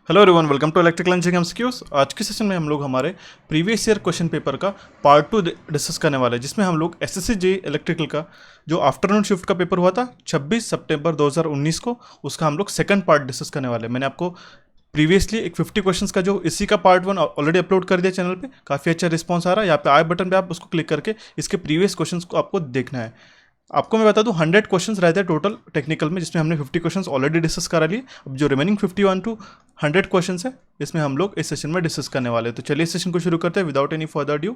Hello everyone, welcome to electrical engineering MCQs. आज के session में हम लोग हमारे प्रीवियस ईयर क्वेश्चन पेपर का पार्ट 2 डिस्कस करने वाले हैं, जिसमें हम लोग एसएससी जेईई इलेक्ट्रिकल का जो आफ्टरनून शिफ्ट का पेपर हुआ था 26 सितंबर 2019 को, उसका हम लोग सेकंड पार्ट डिस्कस करने वाले हैं। मैंने आपको प्रीवियसली एक 50 क्वेश्चंस का जो इसी का पार्ट 1 ऑलरेडी अपलोड कर दिया चैनल पे। काफ़ी अच्छा रिस्पॉन्स आ रहा है। यहाँ पे आई बटन पे आप उसको क्लिक करके इसके प्रीवियस क्वेश्चंस को आपको देखना है। आपको मैं बता दूं 100 क्वेश्चंस रहते हैं टोटल टेक्निकल में, जिसमें हमने 50 क्वेश्चंस ऑलरेडी डिस्कस करा लिए। अब जो रिमेनिंग 51 टू 100 क्वेश्चंस है, इसमें हम लोग इस सेशन में डिस्कस करने वाले हैं। तो चलिए इस सेशन को शुरू करते हैं विदाउट एनी फर्दर ड्यू।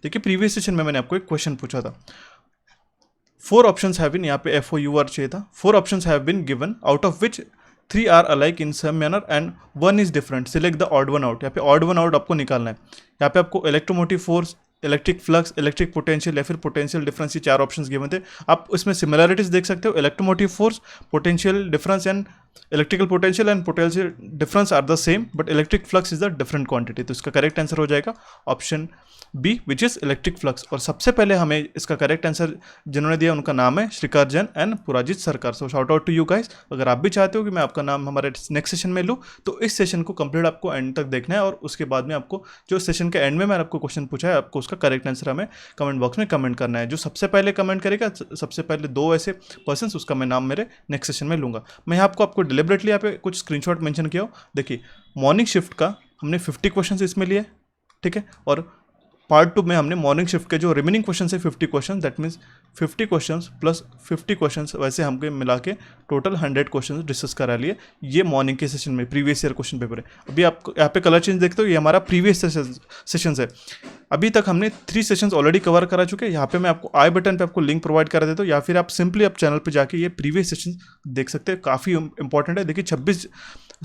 देखिए, प्रीवियस सेशन में मैंने आपको एक क्वेश्चन पूछा था। 4 ऑप्शंस हैव बीन, यहाँ पे FOUR चाहिए था। 4 options have been given, out of which 3 are alike in some manner and 1 is different. Select the odd one out. यहाँ पे ऑड वन आउट आपको निकालना है। यहाँ पे आपको electromotive force, electric flux, electric potential या फिर पोटेंशियल डिफरेंस, ये 4 ऑप्शंस गिवन थे। आप इसमें सिमिलरिटीज देख सकते हो। Electromotive force, potential difference and electrical potential and potential difference are the same, but electric flux is the different quantity. तो इसका करेक्ट आंसर हो जाएगा option B, which is electric flux. और सबसे पहले हमें इसका करेक्ट आंसर जिन्होंने दिया उनका नाम है श्रीकार Jain and Purajit Sarkar. So shout out to you guys. अगर आप भी चाहते हो कि मैं आपका नाम हमारे नेक्स्ट सेशन में लूँ, तो इस सेशन को कंप्लीट आपको एंड तक देखना है, और उसके बाद में आपको जो सेशन के एंड में मैंने आपको क्वेश्चन पूछा है, आपको उसका करेक्ट आंसर हमें कमेंट बॉक्स में कमेंट करना है। जो सबसे पहले कमेंट करेगा, सबसे पहले 2 ऐसे पर्सन, उसका मैं नाम मेरे नेक्स्ट सेशन में लूँगा। मैं यहाँ आपको डिलिबरेटली यहाँ पे कुछ स्क्रीनशॉट मेंशन किया हो। देखिए, मॉर्निंग शिफ्ट का हमने 50 क्वेश्चन इसमें लिए, ठीक है, और पार्ट 2 में हमने मॉर्निंग शिफ्ट के जो रिमेनिंग क्वेश्चन है 50 question, that means 50 question plus 50 question, वैसे हमको मिला के टोटल 100 क्वेश्चन डिस्कस करा लिए। ये मॉर्निंग के सेशन में प्रीवियस ईयर क्वेश्चन पेपर है। अभी आप यहाँ पे कलर चेंज देखते हो, ये हमारा प्रीवियस सेशन है। अभी तक हमने 3 सेशंस ऑलरेडी कवर करा चुके हैं। यहाँ पे मैं आपको आई बटन पे आपको लिंक प्रोवाइड करा देता हूँ, या फिर आप सिंपली आप चैनल पे जाके ये प्रीवियस सेशन देख सकते हैं। काफ़ी इंपॉर्टेंट है। देखिए, 26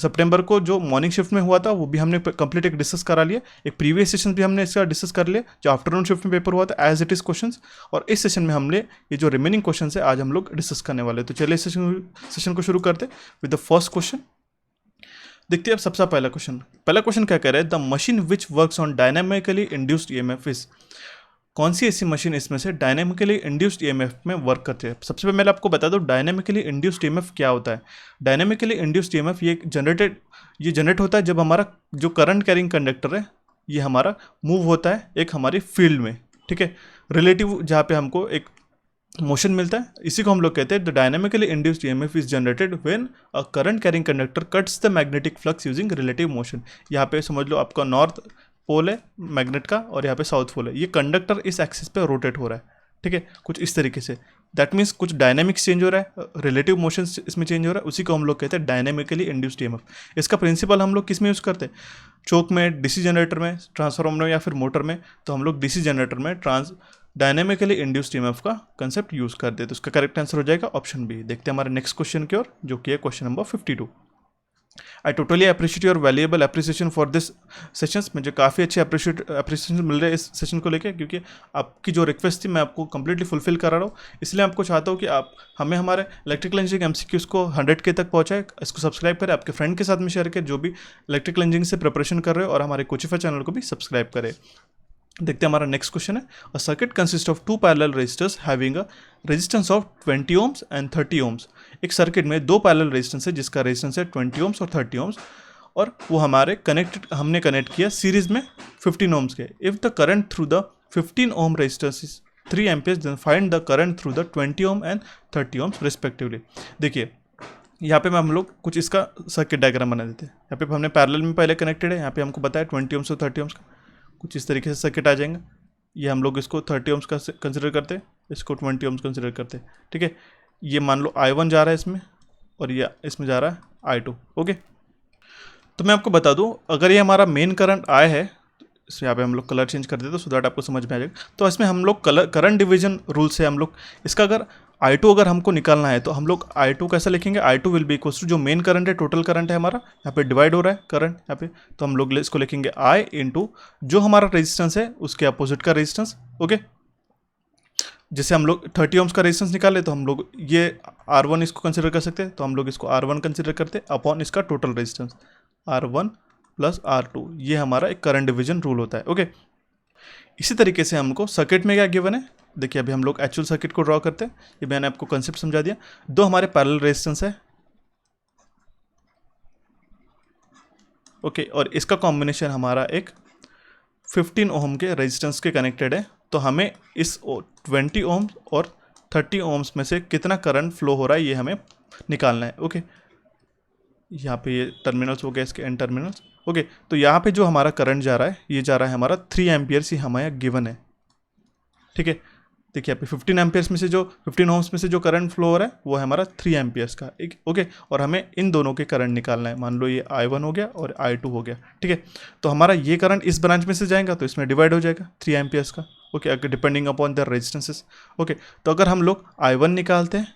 सितंबर को जो मॉर्निंग शिफ्ट में हुआ था वो भी हमने कंप्लीट एक डिस्कस करा लिया। एक प्रीवियस सेशन भी हमने इसका डिस्कस कर लिया जो आफ्टरनून शिफ्ट में पेपर हुआ था, एज इट इज क्वेश्चंस। और इस सेशन में हमने ये जो रिमेनिंग क्वेश्चन है आज हम लोग डिस्कस करने वाले हैं। तो चलिए सेशन को शुरू करते विद द फर्स्ट क्वेश्चन। देखते हैं अब सबसे पहला क्वेश्चन क्या कह रहा है। The machine which works on dynamically induced EMF is. कौन सी ऐसी मशीन इसमें से डायनेमिकली इंड्यूस्ड ईएमएफ में वर्क करती है। सबसे पहले आपको बता दो डायनेमिकली इंड्यूस्ड ईएमएफ क्या होता है। डायनेमिकली इंड्यूस्ड ईएमएफ ये जनरेट होता है जब हमारा जो करंट कैरिंग कंडक्टर है ये हमारा मूव होता है एक हमारी फील्ड में, ठीक है, रिलेटिव, जहाँ पे हमको एक मोशन मिलता है। इसी को हम लोग कहते हैं the dynamically induced EMF is generated when a current carrying conductor cuts the magnetic flux using relative motion. यहाँ पे समझ लो आपका नॉर्थ पोल है मैग्नेट का और यहाँ पे साउथ पोल है। ये कंडक्टर इस एक्सिस पे रोटेट हो रहा है, ठीक है, कुछ इस तरीके से। दैट मीन्स कुछ डायनेमिक्स चेंज हो रहा है, रिलेटिव मोशन इसमें चेंज हो रहा है। उसी को हम लोग कहते हैं डायनेमिकली इंड्यूस्ड ईएमएफ। इसका प्रिंसिपल हम लोग किस में यूज़ करते हैं, चोक में, डीसी जनरेटर में, ट्रांसफार्मर में या फिर मोटर में। तो हम लोग डीसी जनरेटर में डायनेमिकली इंड्यूस्ड ईएमएफ का कंसेप्ट यूज़ करते हैं। तो इसका करेक्ट आंसर हो जाएगा ऑप्शन बी। देखते हैं हमारे नेक्स्ट क्वेश्चन की ओर, जो कि है question number 52। I totally appreciate your valuable appreciation for this sessions. मुझे काफ़ी अच्छे अप्रिसिएशन मिल रहे हैं इस सेशन को लेकर, क्योंकि आपकी जो रिक्वेस्ट थी मैं आपको कंप्लीटली फुलफिल करा रहा हूँ। इसलिए आपको चाहता हूँ कि आप हमें हमारे इलेक्ट्रिकल इंजीनियरिंग एमसीक्यूज़ को 100K तक पहुँचाए। इसको सब्सक्राइब करें, आपके फ्रेंड के साथ में शेयर करें जो भी इलेक्ट्रिकल इंजीनियरिंग से प्रिपरेशन कर रहे हो, और हमारे कोचिफा चैनल को भी सब्सक्राइब करें। देखते हैं हमारा नेक्स्ट क्वेश्चन है। A circuit consist of 2 parallel resistors having a resistance of 20 ohms and 30 ohms। एक सर्किट में 2 पैरेलल रेजिस्टेंस है जिसका रेजिस्टेंस है 20 ohms और 30 ohms, और वो हमने कनेक्ट किया सीरीज में 15 ohms के। If the current through the 15 ohm resistance is 3 amperes, then find the current through the 20 ohm and 30 ohms respectively. देखिए, यहाँ पे हम लोग कुछ इसका सर्किट डायग्राम बना देते हैं। यहाँ पे हमने पैरेलल में पहले कनेक्टेड है, यहाँ पे हमको बताया 20 ohms और 30 ohms का कुछ इस तरीके से सर्किट आ जाएंगे। ये हम लोग इसको 30 ohms का कंसिडर करते हैं, इसको 20 ohms कंसिडर करते हैं, ठीक है। ये मान लो I1 जा रहा है इसमें, और ये इसमें जा रहा है I2, ओके। तो मैं आपको बता दूं, अगर ये हमारा मेन करंट I है, तो यहाँ पे हम लोग कलर चेंज कर देते हैं सो दैट आपको समझ में आ जाएगा। तो इसमें हम लोग करंट डिवीजन रूल से हम लोग इसका अगर I2 अगर हमको निकालना है तो हम लोग I2 कैसा लिखेंगे, I2 will be equals to जो मेन करंट है, टोटल करंट है हमारा, यहाँ पे डिवाइड हो रहा है करंट यहाँ पे, तो हम लोग इसको लिखेंगे I इंटू जो हमारा रेजिस्टेंस है उसके अपोजिट का रेजिस्टेंस, ओके। जैसे हम लोग 30 ohms का रेजिस्टेंस निकाले तो हम लोग ये R1 इसको कंसिडर कर सकते हैं, तो हम लोग इसको R1 कंसिडर करते हैं अपॉन इसका total resistance R1 plus R2। ये हमारा एक करंट डिवीजन रूल होता है, ओके। इसी तरीके से हमको सर्किट में क्या गिवन है, देखिए अभी हम लोग एक्चुअल सर्किट को ड्रॉ करते हैं। ये मैंने आपको कंसेप्ट समझा दिया। 2 हमारे पैरेलल रेजिस्टेंस है, ओके, और इसका कॉम्बिनेशन हमारा एक 15 ओम के रेजिस्टेंस के कनेक्टेड है। तो हमें इस 20 ओम और 30 ओम्स में से कितना करंट फ्लो हो रहा है ये हमें निकालना है। ओके, यहाँ पे ये टर्मिनल्स हो गए इसके एन टर्मिनल्स। ओके, तो यहाँ पे जो हमारा करंट जा रहा है ये जा रहा है हमारा 3 एम्पियर्स ही हमारे यहाँ गिवन है। ठीक है, देखिए यहाँ पे 15 एम्पियर्स में से जो 15 ओम्स में से जो करंट फ्लो हो रहा है वो है हमारा 3 एम्पियर्स का। एक ओके, और हमें इन दोनों के करंट निकालना है। मान लो ये I1 हो गया और I2 हो गया। ठीक है, तो हमारा ये करंट इस ब्रांच में से जाएगा तो इसमें डिवाइड हो जाएगा 3 एम्पियर्स का। ओके, अगर depending upon the resistances. Okay, तो अगर हम लोग I1 निकालते हैं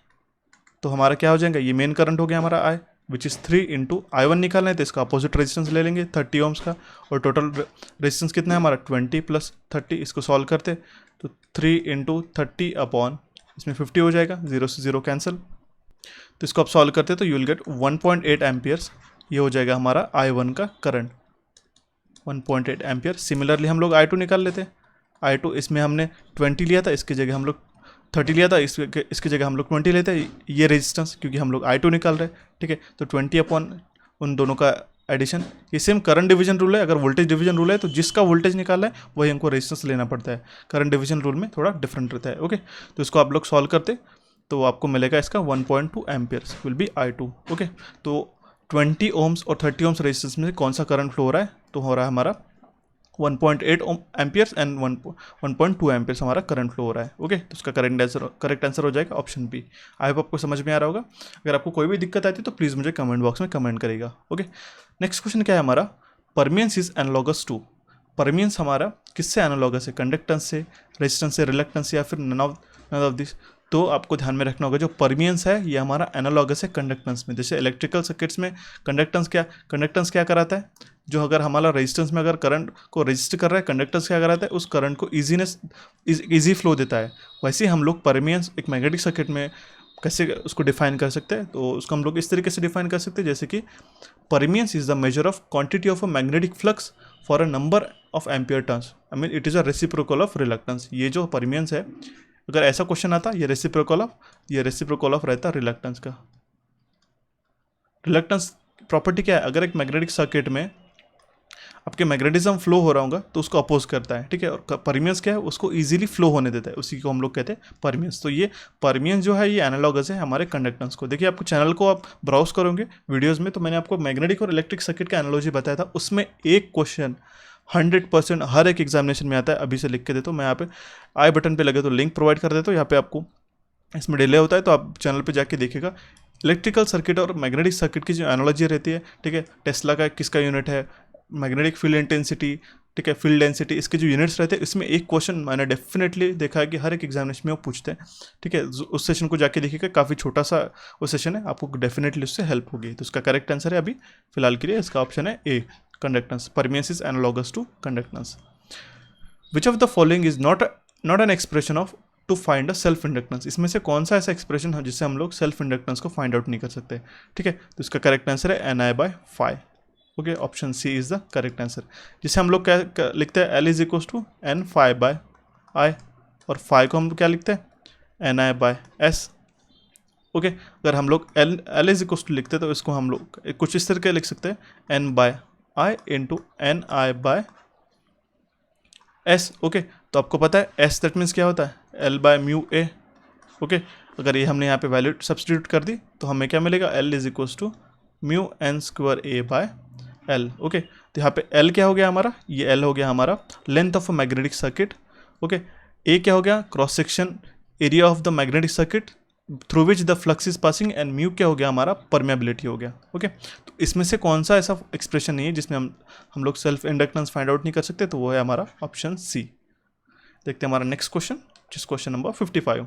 तो हमारा क्या हो जाएगा, ये मेन करंट हो गया हमारा I which is 3 into I1 निकालना है तो इसका अपोजिट रेजिस्टेंस ले लेंगे 30 ओम्स का, और टोटल रेजिस्टेंस कितना है हमारा 20 प्लस 30। इसको सॉल्व करते तो 3 इंटू 30 अपॉन इसमें 50 हो जाएगा, 0 से 0 कैंसिल। तो इसको आप सॉल्व करते तो यू विल गेट 1.8 एम्पियर्स। ये हो जाएगा हमारा I1 का करंट 1.8 एम्पियर। सिमिलरली हम लोग I2 निकाल लेते हैं। I2 इसमें हमने 20 लिया था, इसकी जगह हम लोग 30 लिया था, इसकी जगह हम लोग 20 लेते हैं, ये रेजिस्टेंस क्योंकि हम लोग I2 निकाल रहे हैं। ठीक है, तो 20 अपॉन उन दोनों का एडिशन। ये सेम करंट डिवीजन रूल है। अगर वोल्टेज डिवीजन रूल है तो जिसका वोल्टेज निकाला है वही हमको रेजिस्टेंस लेना पड़ता है। करंट डिवीजन रूल में थोड़ा डिफरेंट रहता है। ओके, तो इसको आप लोग सॉल्व करते तो आपको मिलेगा इसका 1.2 amperes will be I2। Okay, तो 20 ओम्स और 30 ओम्स रेजिस्टेंस में कौन सा करंट फ्लो हो रहा है, तो हो रहा है हमारा 1.8 एम्पियर्स एंड 1.2 एम्पियर्स हमारा करंट फ्लो हो रहा है। ओके, तो उसका करेक्ट आंसर हो जाएगा ऑप्शन बी। आई होप आपको समझ में आ रहा होगा। अगर आपको कोई भी दिक्कत आती है तो प्लीज़ मुझे कमेंट बॉक्स में कमेंट करेगा। ओके, नेक्स्ट क्वेश्चन क्या है हमारा, permeance is analogous to. Permeance हमारा किससे एनालॉगस है, कंडक्टेंस से, रेजिस्टेंस से, रिलक्टेंस या फिर नन ऑफ दिस। तो आपको ध्यान में रखना होगा जो परमियंस है ये हमारा एनालॉगस है कंडक्टेंस में। जैसे इलेक्ट्रिकल सर्किट्स में कंडक्टेंस क्या कराता है, जो अगर हमारा रेजिस्टेंस में अगर करंट को रजिस्ट कर रहा है, कंडक्टेंस क्या कराता है, उस करंट को ईजी फ्लो देता है। वैसे ही हम लोग परमियंस एक मैग्नेटिक सर्किट में कैसे उसको डिफाइन कर सकते हैं, तो उसको हम लोग इस तरीके से डिफाइन कर सकते हैं जैसे कि परमियंस is the measure of quantity of a magnetic flux for a number of ampere turns. I mean it is a reciprocal of reluctance. ये जो परमियंस है, अगर ऐसा क्वेश्चन आता ये रेसिप्रोकल ऑफ रहता रिलक्टेंस का। रिलक्टेंस प्रॉपर्टी क्या है, अगर एक मैग्नेटिक सर्किट में आपके मैग्नेटिज्म फ्लो हो रहा होगा तो उसको अपोज करता है। ठीक है, और परमियंस क्या है, उसको इजीली फ्लो होने देता है, उसी को हम लोग कहते हैं परमियंस। तो ये परमियंस जो है ये एनालॉगस है हमारे कंडक्टेंस को। देखिए आपको चैनल को आप ब्राउज करोगे वीडियोस में तो मैंने आपको मैग्नेटिक और इलेक्ट्रिक सर्किट का एनालॉजी बताया था। उसमें एक क्वेश्चन 100% हर एक एग्जामिनेशन में आता है। अभी से लिख के देता हूँ मैं, यहाँ पे आई बटन पे लगे तो लिंक प्रोवाइड कर देता हूँ। यहाँ पे आपको इसमें डिले होता है तो आप चैनल पे जाके देखिएगा। इलेक्ट्रिकल सर्किट और मैग्नेटिक सर्किट की जो एनालॉजी रहती है, ठीक है, टेस्ला का किसका यूनिट है, मैग्नेटिक फील्ड इंटेंसिटी, ठीक है, फील्ड डेंसिटी, इसके जो यूनिट्स रहते हैं इसमें एक क्वेश्चन मैंने डेफिनेटली देखा है कि हर एक एग्जामिनेशन में वो पूछते हैं। ठीक है, उस सेशन को जाके देखिएगा, काफ़ी छोटा सा वो सेशन है, आपको डेफिनेटली उससे हेल्प होगी। तो उसका करेक्ट आंसर है अभी फिलहाल के लिए इसका ऑप्शन है A, conductance. Permeance is analogous to conductance. Which of the following is not an expression of to find a self inductance. इसमें से कौन सा ऐसा एक्सप्रेशन है जिससे हम लोग सेल्फ इंडक्टेंस को फाइंड आउट नहीं कर सकते। ठीक है, तो इसका करेक्ट आंसर है Ni/phi। Okay, option C is the correct answer. जिसे हम लोग क्या लिखते हैं, L is equal to N/phi, और phi को हम क्या लिखते हैं Ni/s। ओके, अगर हम लोग L इज इक्वल टू लिखते हैं तो इसको हम लोग कुछ इस तरह के लिख सकते हैं N/i इंटू Ni/s। ओके, तो आपको पता है S दैट मीन्स क्या होता है L/μA। ओके, अगर ये हमने यहाँ पे वैल्यू सब्सटीट्यूट कर दी तो हमें क्या मिलेगा, L is equal to μN²A/L। Okay, तो यहाँ पे L क्या हो गया हमारा, ये L हो गया हमारा length of a magnetic circuit. Okay, A क्या हो गया, cross section area of the magnetic circuit through which the flux is passing, and mu क्या हो गया हमारा, परमेबिलिटी हो गया। ओके, तो इसमें से कौन सा ऐसा एक्सप्रेशन नहीं है जिसमें हम लोग सेल्फ इंडक्टेंस फाइंड आउट नहीं कर सकते, तो वो है हमारा ऑप्शन सी। देखते हैं हमारा नेक्स्ट क्वेश्चन, जिस question number 55।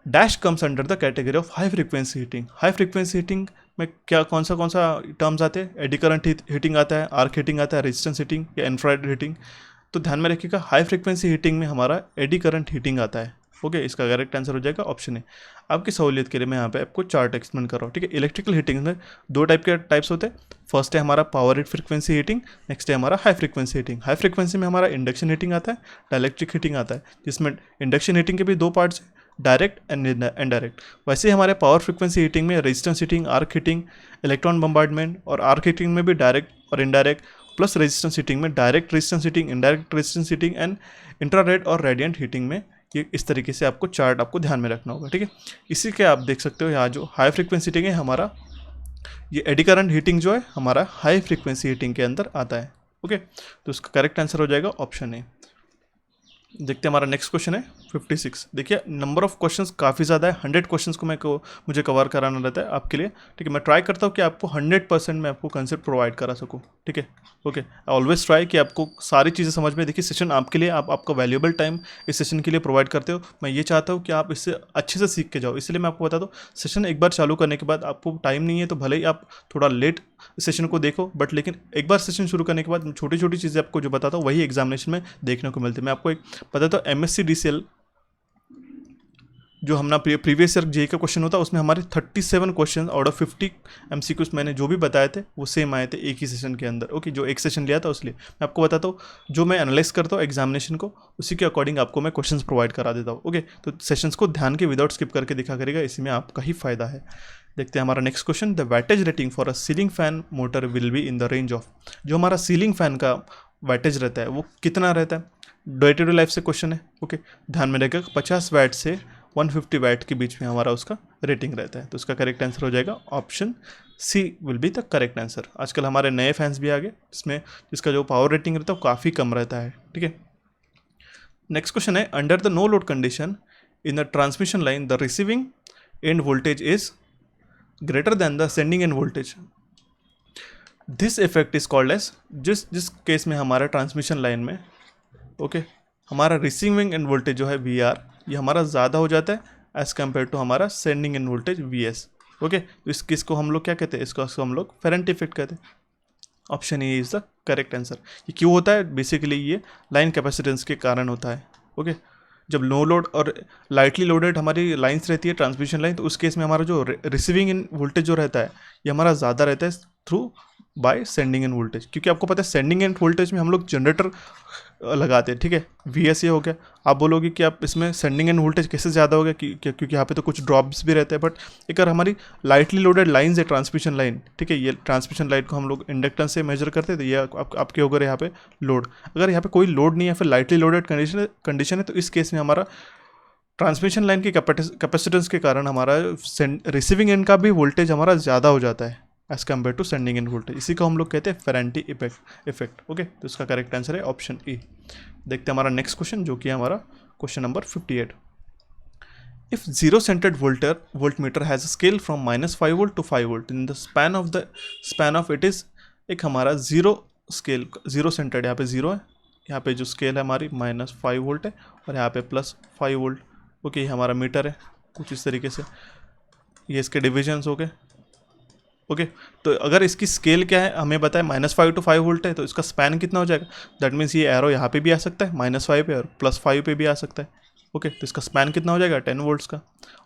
Dash comes under the category of high frequency heating. High frequency heating में क्या कौन सा टर्म्स आते हैं, एडी करंट हीटिंग आता है, आर्क हीटिंग आता है, रेजिस्टेंस हीटिंग या इंफ्रारेड हीटिंग। तो ध्यान में रखिएगा, हाई फ्रीक्वेंसी हीटिंग में हमारा एडी करंट हीटिंग आता है। ओके, इसका करेक्ट आंसर हो जाएगा ऑप्शन ए। आपकी सहूलियत के लिए मैं यहाँ पे आपको चार्ट एक्सप्लेन कर रहा हूँ। ठीक है, इलेक्ट्रिकल हीटिंग में दो टाइप्स होते हैं। फर्स्ट है हमारा पावर फ्रीक्वेंसी हीटिंग, नेक्स्ट है हमारा high frequency heating. High frequency में हमारा इंडक्शन हीटिंग आता है, डाइलेक्ट्रिक हीटिंग आता है, जिसमें इंडक्शन हीटिंग के भी दो पार्ट्स हैं, डायरेक्ट एंड इनडायरेक्ट। वैसे ही हमारे पावर फ्रीक्वेंसी हीटिंग में resistance heating, arc heating, electron bombardment, और आर्क हीटिंग में भी डायरेक्ट और इनडायरेक्ट, प्लस रेजिस्टेंस हीटिंग में direct resistance heating, indirect resistance heating and infrared और रेडिएंट हीटिंग में। ये इस तरीके से आपको चार्ट आपको ध्यान में रखना होगा, ठीक है। इसी के आप देख सकते हो यहाँ जो हाई फ्रीक्वेंसी हीटिंग है हमारा, ये एडी करंट हीटिंग जो है हमारा हाई फ्रीक्वेंसी हीटिंग के अंदर आता है, ओके। तो इसका करेक्ट आंसर हो जाएगा ऑप्शन ए। देखते हैं हमारा नेक्स्ट क्वेश्चन है 56। देखिए नंबर ऑफ क्वेश्चंस काफ़ी ज़्यादा है, 100 क्वेश्चंस को मुझे कवर कराना रहता है आपके लिए, ठीक है। मैं ट्राई करता हूँ कि आपको 100% मैं आपको कंसेप्ट प्रोवाइड करा सकूँ, ठीक है, ओके। ऑलवेज ट्राई कि आपको सारी चीज़ें समझ में। देखिए सेशन आपके लिए, आप आपका वैल्यूएबल टाइम इस सेशन के लिए प्रोवाइड करते हो। मैं ये चाहता हूँ कि आप इससे अच्छे से सीख के जाओ, इसलिए मैं आपको बता दूँ, सेशन एक बार चालू करने के बाद आपको टाइम नहीं है तो भले ही आप थोड़ा लेट सेशन को देखो, बट लेकिन एक बार सेशन शुरू करने के बाद छोटी छोटी चीज़ें आपको जो बताता हूँ वही एग्जामिनेशन में देखने को मिलती है। मैं आपको एक बताता हूँ, MSc DCL जो हमारा प्रीवियस ईयर जेई का क्वेश्चन होता है उसमें हमारे 37 क्वेश्चन आउट ऑफ 50 MCQs मैंने जो भी बताए थे वो सेम आए थे एक ही सेशन के अंदर, ओके। जो एक सेशन लिया था उसलिए मैं आपको बताता हूँ, जो मैं एनालाइज करता हूँ एग्जामिनेशन को उसी के अकॉर्डिंग आपको मैं क्वेश्चंस प्रोवाइड करा देता हूँ, ओके। तो सेशंस को ध्यान के विदाउट स्किप करके दिखा करेगा, इसी में आपका ही फायदा है। देखते हैं हमारा next question, the weightage rating for a ceiling fan motor will be in the range of. जो हमारा सीलिंग फैन का वैटेज रहता है वो कितना रहता है, डे टू डे लाइफ से क्वेश्चन है, ओके। ध्यान में रखिएगा 50 वैट से 150 वैट के बीच में हमारा उसका रेटिंग रहता है। तो उसका करेक्ट आंसर हो जाएगा option C will be the correct answer. आजकल हमारे नए फैंस भी आ गए जिसका जो पावर रेटिंग रहता है वो काफ़ी कम रहता है, ठीक है। नेक्स्ट क्वेश्चन है, under the no load condition in the transmission line the receiving end voltage is greater than the sending end voltage, this effect is called as. जिस केस में हमारा ट्रांसमिशन लाइन में, ओके, हमारा receiving end voltage जो है VR ये हमारा ज़्यादा हो जाता है एज़ कम्पेयर टू हमारा sending end voltage VS, okay. तो इस केस को हम लोग क्या कहते हैं, इसको हम लोग फेरेंट इफेक्ट कहते हैं। Option A is the correct answer. ये क्यों होता है, बेसिकली ये लाइन कैपेसिटेंस के कारण होता है, ओके। जब नो लोड और लाइटली लोडेड हमारी लाइन्स रहती है ट्रांसमिशन लाइन, तो उस केस में हमारा जो रिसीविंग इन वोल्टेज जो रहता है ये हमारा ज़्यादा रहता है through by sending end voltage, क्योंकि आपको पता है सेंडिंग एंड वोल्टेज में हम लोग जनरेटर लगाते हैं, ठीक है। VS ये हो गया। आप बोलोगे कि आप इसमें सेंडिंग एंड वोल्टेज कैसे ज़्यादा हो गया, क्योंकि यहाँ पे तो कुछ ड्रॉप्स भी रहते हैं, बट अगर हमारी लाइटली लोडेड लाइन्स है ट्रांसमिशन लाइन, ठीक है, ये ट्रांसमिशन लाइन को हम लोग इंडक्टेंस से मेजर करते हैं, तो ये आपके होगा यहाँ पे लोड। अगर यहाँ पे कोई लोड नहीं है फिर लाइटली लोडेड कंडीशन है, तो इस केस में हमारा ट्रांसमिशन लाइन की कैपेसिटेंस के कारण हमारा रिसीविंग एंड का भी वोल्टेज हमारा ज़्यादा हो जाता है as compare to sending end voltage. इसी को हम लोग कहते हैं फेरेंटी इफेक्ट, ओके। तो इसका करेक्ट आंसर है ऑप्शन ए। देखते हैं हमारा नेक्स्ट क्वेश्चन जो कि हमारा question number 58। If zero centered volt meter has a scale from -5 volt to 5 volt in the span of it is, एक हमारा जीरो सेंटर्ड, यहाँ पे जीरो है, यहाँ पे जो स्केल है हमारी -5 वोल्ट है और यहाँ पे +5 वोल्ट, ओके। ये हमारा मीटर है कुछ इस तरीके से, ये इसके डिविजन्स हो गए, ओके। तो अगर इसकी स्केल क्या है हमें बताए -5 टू 5 वोल्ट है, तो इसका स्पैन कितना हो जाएगा, दैट मीन्स ये एरो यहाँ पे भी आ सकता है -5 पे और +5 पे भी आ सकता है, ओके। तो इसका स्पैन कितना हो जाएगा 10 वोल्ट्स का।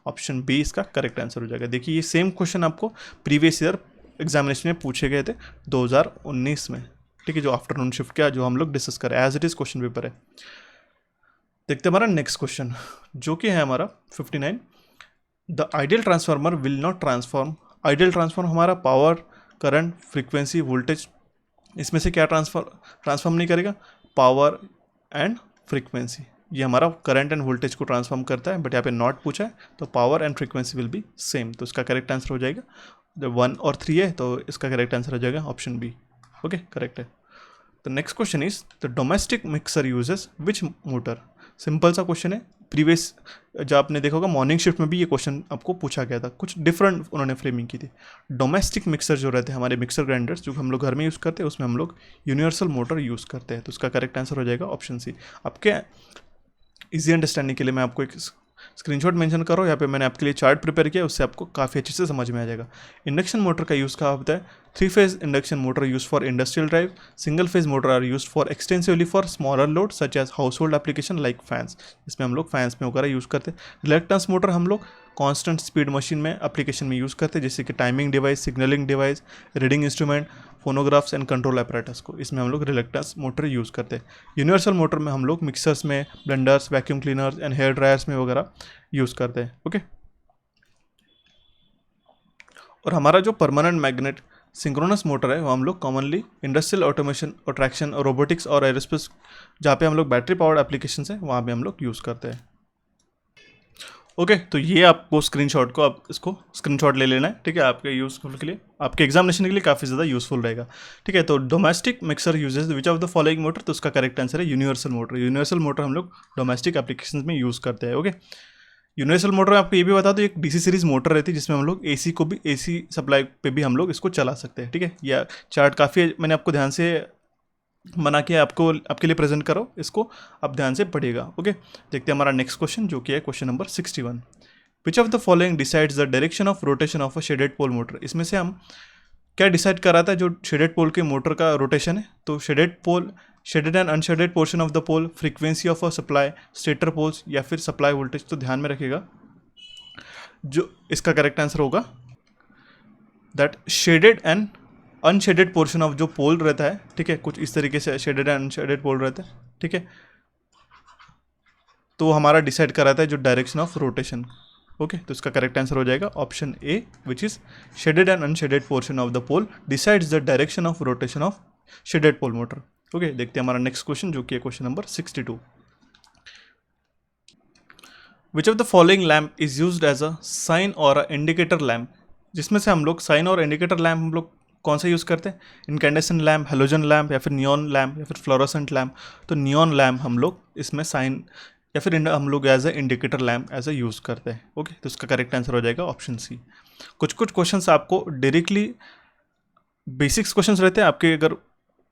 ऑप्शन बी इसका करेक्ट आंसर हो जाएगा। देखिए ये सेम क्वेश्चन आपको प्रीवियस ईयर एग्जामिनेशन में पूछे गए थे 2019 में, ठीक है, जो आफ्टरनून शिफ्ट का जो हम लोग डिस्कस करें, as it is question paper है। देखते हैं हमारा नेक्स्ट क्वेश्चन जो कि है हमारा 59। The ideal transformer will not transform. Ideal transform हमारा पावर, करंट, फ्रीक्वेंसी, वोल्टेज, इसमें से क्या ट्रांसफॉर्म नहीं करेगा, पावर एंड फ्रीक्वेंसी। ये हमारा करंट एंड वोल्टेज को ट्रांसफॉर्म करता है, बट यहाँ पे नॉट पूछा है, तो power and frequency will be same. तो इसका करेक्ट आंसर हो जाएगा, जब 1 और 3 है तो इसका करेक्ट आंसर हो जाएगा ऑप्शन बी, ओके, करेक्ट है। The next question is the domestic mixer uses which motor. Simple सा क्वेश्चन है, प्रीवियस जब आपने देखा होगा मॉर्निंग शिफ्ट में भी ये क्वेश्चन आपको पूछा गया था, कुछ डिफरेंट उन्होंने फ्रेमिंग की थी। डोमेस्टिक मिक्सर जो रहते हैं हमारे मिक्सर ग्राइंडर्स जो हम लोग घर में यूज़ करते हैं, उसमें हम लोग यूनिवर्सल मोटर यूज़ करते हैं। तो उसका करेक्ट आंसर हो जाएगा ऑप्शन सी। आपके इजी अंडरस्टैंडिंग के लिए मैं आपको एक स्क्रीनशॉट मेंशन करो, यहाँ पे मैंने आपके लिए चार्ट प्रिपेयर किया, उससे आपको काफ़ी अच्छे से समझ में आ जाएगा। इंडक्शन मोटर का यूज़ कहाँ होता है, 3 phase induction motor use for industrial drive, single phase motor are use for extensively for smaller load such as household application like fans, इसमें हम लोग फैंस में वगैरह यूज़ करते हैं। रिलेक्टेंस मोटर हम लोग कांस्टेंट स्पीड मशीन में एप्लीकेशन में यूज़ करते हैं, जैसे कि timing device, signalling device, reading instrument, phonographs and control apparatus को, इसमें हम लोग रिलेक्टेंस मोटर यूज़ करते हैं। यूनिवर्सल मोटर में हम लोग मिक्सर्स में, blenders, vacuum cleaners and hair dryers में वगैरह यूज़ करते हैं, ओके। और हमारा जो परमानेंट मैग्नेट सिंक्रोनस मोटर है वो हम लोग कॉमनली इंडस्ट्रियल ऑटोमेशन और ट्रैक्शन और रोबोटिक्स और एरोस्पेस जहाँ पे हम लोग बैटरी पावर्ड एप्लीकेशन है वहाँ पे हम लोग यूज़ करते हैं। ओके तो ये आपको स्क्रीनशॉट को आप इसको स्क्रीनशॉट ले लेना है, ठीक है, आपके यूज़फुल के लिए, आपके एग्जामिनेशन के लिए काफ़ी ज़्यादा यूज़फुल रहेगा। ठीक है, तो domestic mixer uses which of the following motor, तो उसका करेक्ट आंसर है यूनिवर्सल मोटर। यूनिवर्सल मोटर हम लोग डोमेस्टिक एप्लीकेशन में यूज़ करते हैं। ओके, यूनिवर्सल मोटर में आपको ये भी बता दो एक डीसी सीरीज मोटर रहती है जिसमें हम लोग एसी को भी एसी सप्लाई पे भी हम लोग इसको चला सकते हैं। ठीक है, या चार्ट काफ़ी मैंने आपको ध्यान से बना के आपको आपके लिए प्रेजेंट करो, इसको आप ध्यान से पढ़िएगा। ओके, देखते हैं हमारा नेक्स्ट क्वेश्चन जो कि है question number 61। Which of the following decides the direction of rotation of a shaded pole motor. इसमें से हम क्या डिसाइड कराता है जो शेडेड पोल के मोटर का रोटेशन है, तो shaded pole, shaded and unshaded portion of the pole, frequency of a supply, stator poles या फिर सप्लाई वोल्टेज। तो ध्यान में रखिएगा जो इसका करेक्ट आंसर होगा that shaded and unshaded portion of जो पोल रहता है, ठीक है, कुछ इस तरीके से शेडेड एंड अनशेडेड पोल रहता है। ठीक है, तो हमारा डिसाइड कराता है जो डायरेक्शन ऑफ रोटेशन। ओके, तो इसका करेक्ट आंसर हो जाएगा option A which is shaded and unshaded portion of the pole decides the direction of rotation of shaded pole motor. Okay, देखते हैं हमारा नेक्स्ट क्वेश्चन जो कि है question number 62। Which of the following lamp is used as a sign और a indicator lamp. जिसमें से हम लोग साइन और इंडिकेटर लैम्प हम लोग कौन सा यूज़ करते हैं, इनकैंडेसेंट लैम्प, हेलोजन लैम्प या फिर नियॉन लैम्प या फिर फ्लोरोसेंट लैम्प। तो नियॉन लैम्प हम लोग इसमें साइन या फिर हम लोग as a indicator lamp as a use करते हैं। ओके, तो इसका करेक्ट आंसर हो जाएगा ऑप्शन सी। कुछ कुछ क्वेश्चंस आपको डायरेक्टली बेसिक्स क्वेश्चंस रहते हैं, आपके अगर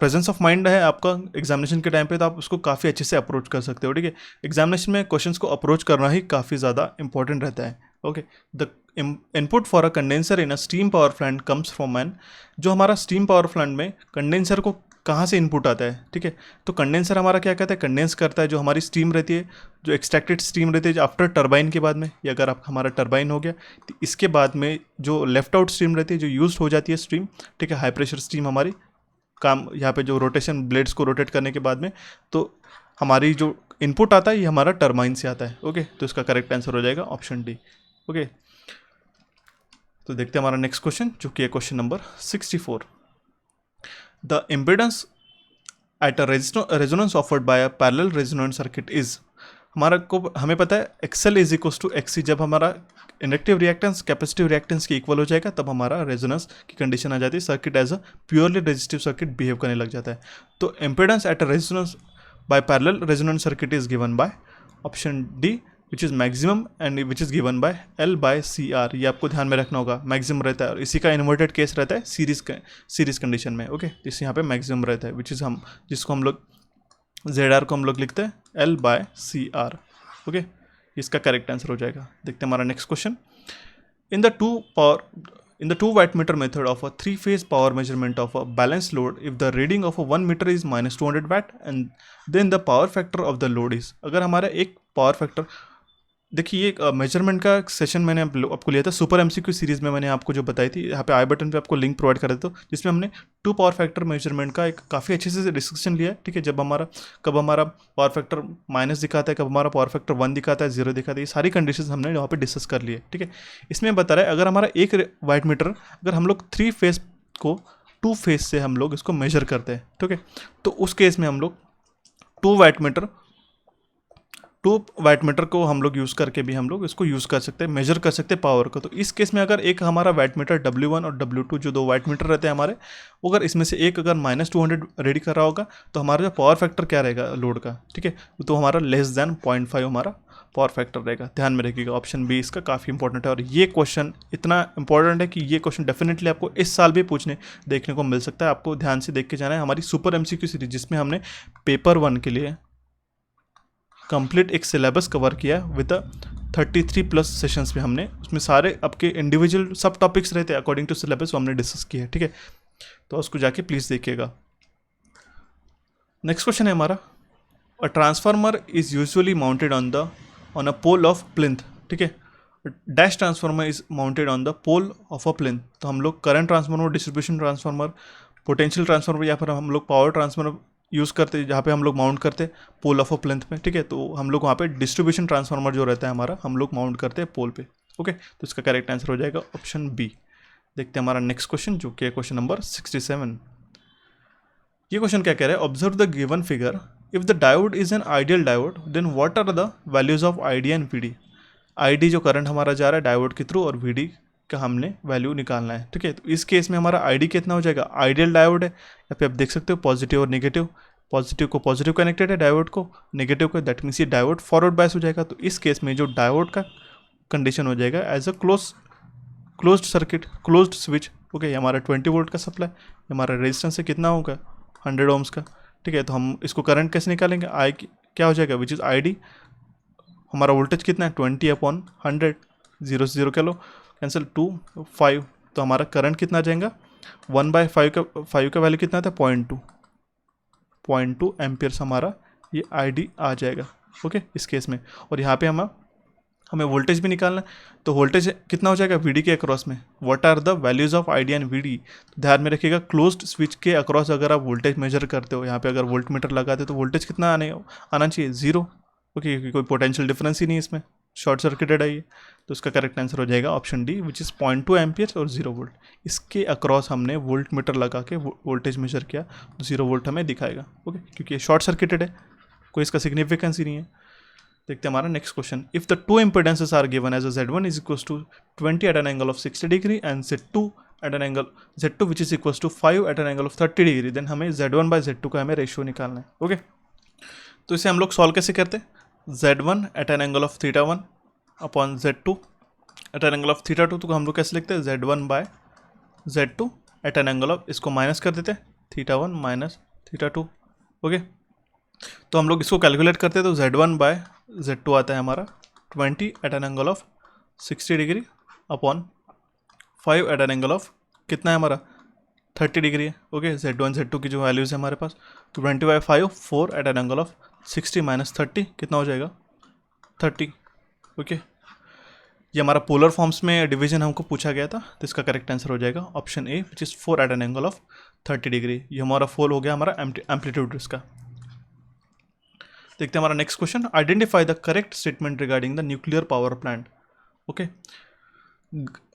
प्रेजेंस ऑफ माइंड है आपका एग्जामिनेशन के टाइम पे तो आप उसको काफ़ी अच्छे से अप्रोच कर सकते हो। ठीक है, एग्जामिनेशन में क्वेश्चंस को अप्रोच करना ही काफ़ी ज़्यादा इंपॉर्टेंट रहता है। Okay, the input for a condenser in a steam power plant comes from an, जो हमारा स्टीम पावर प्लांट में कंडेंसर को कहाँ से इनपुट आता है। ठीक है, तो कंडेंसर हमारा क्या कहता है, कंडेंस करता है जो हमारी स्टीम रहती है, जो एक्सट्रैक्टेड स्टीम रहती है जो आफ्टर टरबाइन के बाद में, या अगर आप हमारा टरबाइन हो गया तो इसके बाद में जो लेफ्ट आउट स्टीम रहती है जो यूज हो जाती है स्टीम। ठीक है, हाई प्रेशर स्टीम हमारी काम यहाँ पे जो रोटेशन ब्लेड्स को रोटेट करने के बाद में, तो हमारी जो इनपुट आता है ये हमारा टरबाइन से आता है। ओके, तो इसका करेक्ट आंसर हो जाएगा ऑप्शन डी। ओके, तो देखते हैं हमारा नेक्स्ट क्वेश्चन जो कि है question number 64। The impedance at a resonance offered by a parallel resonant circuit is, हमें पता है XL is equals to XC. जब हमारा इंडक्टिव रिएक्टेंस कैपेसिटिव रिएक्टेंस के इक्वल हो जाएगा तब हमारा रेजोनेंस की कंडीशन आ जाती है, circuit as a purely resistive circuit behave करने लग जाता है। तो impedance at a resonance by parallel resonant circuit is given by option D which is maximum and which is given by L by C R. ये आपको ध्यान में रखना होगा, मैक्सिमम रहता है और इसी का इन्वर्टेड केस रहता है सीरीज कंडीशन में। ओके, इस यहाँ पे मैक्सिमम रहता है विच इज़ जिसको हम लोग ZR को हम लोग लिखते हैं L by C R. Okay, इसका करेक्ट आंसर हो जाएगा। देखते हैं हमारा next question. In the two watt meter method of a 3-phase power measurement of a balance load, if the reading of a 1 meter is -200 watt and then the power factor of the load is, अगर हमारा एक power factor, देखिए ये measurement का session मैंने आपको लिया था सुपर एमसीक्यू सीरीज में, मैंने आपको जो बताई थी, यहाँ पे आई बटन पे आपको लिंक प्रोवाइड कर देता हूँ, जिसमें हमने 2 पावर फैक्टर मेजरमेंट का एक काफ़ी अच्छे से डिस्कशन लिया है। ठीक है, कब हमारा पावर फैक्टर माइनस दिखाता है, कब हमारा पावर फैक्टर 1 दिखाता है, 0 दिखाता है, ये सारी कंडीशन हमने वहाँ पे डिस्कस कर लिए। ठीक है, इसमें बता रहा है अगर हमारा एक वाट मीटर, अगर हम लोग 3 फेज को 2 फेज से हम लोग इसको मेजर करते हैं, ठीक है, तो उस केस में हम लोग 2 वाट मीटर को हम लोग यूज़ करके भी हम लोग इसको यूज़ कर सकते हैं, मेजर कर सकते हैं पावर को। तो इस केस में अगर एक हमारा वाट मीटर W1 और W2 जो 2 वाट मीटर रहते हैं हमारे, अगर इसमें से एक अगर -200 रीड कर रहा होगा तो हमारा जो पावर फैक्टर क्या रहेगा लोड का, ठीक है, तो हमारा लेस देन 0.5 हमारा पावर फैक्टर रहेगा। ध्यान में रखिएगा, ऑप्शन बी इसका काफ़ी इंपॉर्टेंट है और ये क्वेश्चन इतना इंपॉर्टेंट है कि ये क्वेश्चन डेफिनेटली आपको इस साल भी देखने को मिल सकता है। आपको ध्यान से देख के जाना है हमारी सुपर एमसीक्यू सीरीज, जिसमें हमने पेपर 1 के लिए कंप्लीट एक सिलेबस कवर किया विद 33+ सेशंस में, हमने उसमें सारे आपके इंडिविजुअल सब टॉपिक्स रहते हैं अकॉर्डिंग टू सिलेबस, वो हमने डिस्कस किया है। ठीक है, तो उसको जाके प्लीज़ देखिएगा। नेक्स्ट क्वेश्चन है हमारा, a transformer is usually mounted on a pole of plinth. ठीक है, dash transformer is mounted on the pole of a plinth. तो हम लोग current transformer, distribution transformer, potential transformer या फिर हम लोग पावर ट्रांसफार्मर यूज़ करते हैं जहाँ पे हम लोग माउंट करते हैं पोल ऑफ अ प्लिंथ में। ठीक है, तो हम लोग वहाँ पे डिस्ट्रीब्यूशन ट्रांसफार्मर जो रहता है हमारा, हम लोग माउंट करते हैं पोल पे। ओके, तो इसका करेक्ट आंसर हो जाएगा ऑप्शन बी। देखते हैं हमारा नेक्स्ट क्वेश्चन जो कि है क्वेश्चन नंबर 67। ये क्वेश्चन क्या कह रहा है, observe the given figure, if the diode is an ideal diode then what are the values of ID and VD. ID जो करंट हमारा जा रहा है डायोड के थ्रू और वीडी का हमने वैल्यू निकालना है, ठीक है। तो इस केस में हमारा आईडी कितना हो जाएगा, आइडियल डायोड है, यहाँ पे आप देख सकते हो पॉजिटिव और नेगेटिव, पॉजिटिव को पॉजिटिव कनेक्टेड है, डायोड को नेगेटिव को, दैट मीन्स ये डायोड फॉरवर्ड बायस हो जाएगा। तो इस केस में जो डायोड का कंडीशन हो जाएगा as a closed circuit, closed switch, okay. हमारा 20 वोल्ट का सप्लाई, हमारा रेजिस्टेंस से कितना होगा 100 ओम्स का, ठीक है। तो हम इसको करंट कैसे निकालेंगे, आई क्या हो जाएगा विच इज़ आई डी, हमारा वोल्टेज कितना है 20/100, 0 से 0 लो कैंसिल 2 5, तो हमारा करंट कितना आ जाएगा 1/5 का वैल्यू कितना था 0.2 एम्पियर्स हमारा ये आई आ जाएगा, ओके इस केस में। और यहाँ पे हमें वोल्टेज भी निकालना है, तो वोल्टेज कितना हो जाएगा वीडी के अक्रॉस में, what are the values of ID and VD. तो ध्यान में रखिएगा क्लोज्ड स्विच के अक्रॉस अगर आप वोल्टेज मेजर करते हो, यहाँ पे अगर वोल्ट मीटर लगाते हो तो वोल्टेज कितना आना चाहिए 0, ओके, क्योंकि कोई पोटेंशियल डिफरेंस ही नहीं इसमें, शॉर्ट सर्किटेड है ये। तो इसका करेक्ट आंसर हो जाएगा option D which is 0.2 amperes और 0 वोल्ट। इसके अक्रॉस हमने वोल्ट मीटर लगा के वोल्टेज मेजर किया तो 0 वोल्ट हमें दिखाएगा, ओके, क्योंकि ये शॉर्ट सर्किटेड है, कोई इसका सिग्निफिकेंस ही नहीं है। देखते हैं हमारा next question, if the two impedances are given as Z1 is equal to 20 at an angle of 60 degree and Z2 at an angle Z2 which is equal to 5 at an angle of 30 degree, then हमें Z1/Z2 का हमें ratio निकालना है, okay. तो इसे हम लोग solve कैसे करते हैं, Z1 at an angle of θ1 upon Z2 at an angle of θ2, तो हम लोग कैसे लिखते हैं Z1/Z2 at an angle of, इसको माइनस कर देते हैं θ1 माइनस θ2, ओके। तो हम लोग इसको कैलकुलेट करते हैं तो Z1/Z2 आता है हमारा 20 at an angle of 60 degree upon 5 at an angle of कितना है हमारा 30 डिग्री है, ओके। Z1 Z2 की जो वैल्यूज़ है हमारे पास, तो 20/5 4 at an angle of 60 minus 30 कितना हो जाएगा 30, ओके। ये हमारा पोलर फॉर्म्स में डिवीजन हमको पूछा गया था, तो इसका करेक्ट आंसर हो जाएगा option A which is 4 at an angle of 30 degree. ये हमारा 4 हो गया हमारा एम्पलीट्यूड इसका। देखते हैं हमारा next question, identify the correct statement regarding the nuclear power plant, okay.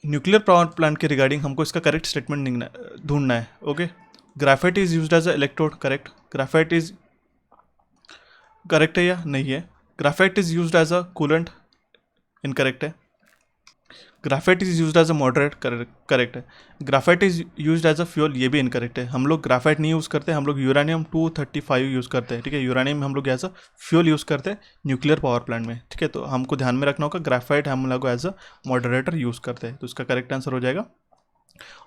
Nuclear power plant के रिगार्डिंग हमको इसका करेक्ट स्टेटमेंट ढूंढना है, okay. Graphite is used as a electrode, correct, graphite is correct है या नहीं है। Graphite is used as a coolant, incorrect है। Graphite is used as a moderate, correct है। Graphite is used as a fuel, ये भी incorrect है। हम लोग ग्राफाइट नहीं यूज़ करते, हम लोग यूरेनियम 235 यूज़ करते हैं, ठीक है। यूरेनियम हम लोग एज अ फ्यूल यूज़ करते हैं न्यूक्लियर पावर प्लांट में, ठीक है। तो हमको ध्यान में रखना होगा ग्राफाइट हम लोग एज अ मॉडरेटर यूज़ करते हैं, तो इसका करेक्ट आंसर हो जाएगा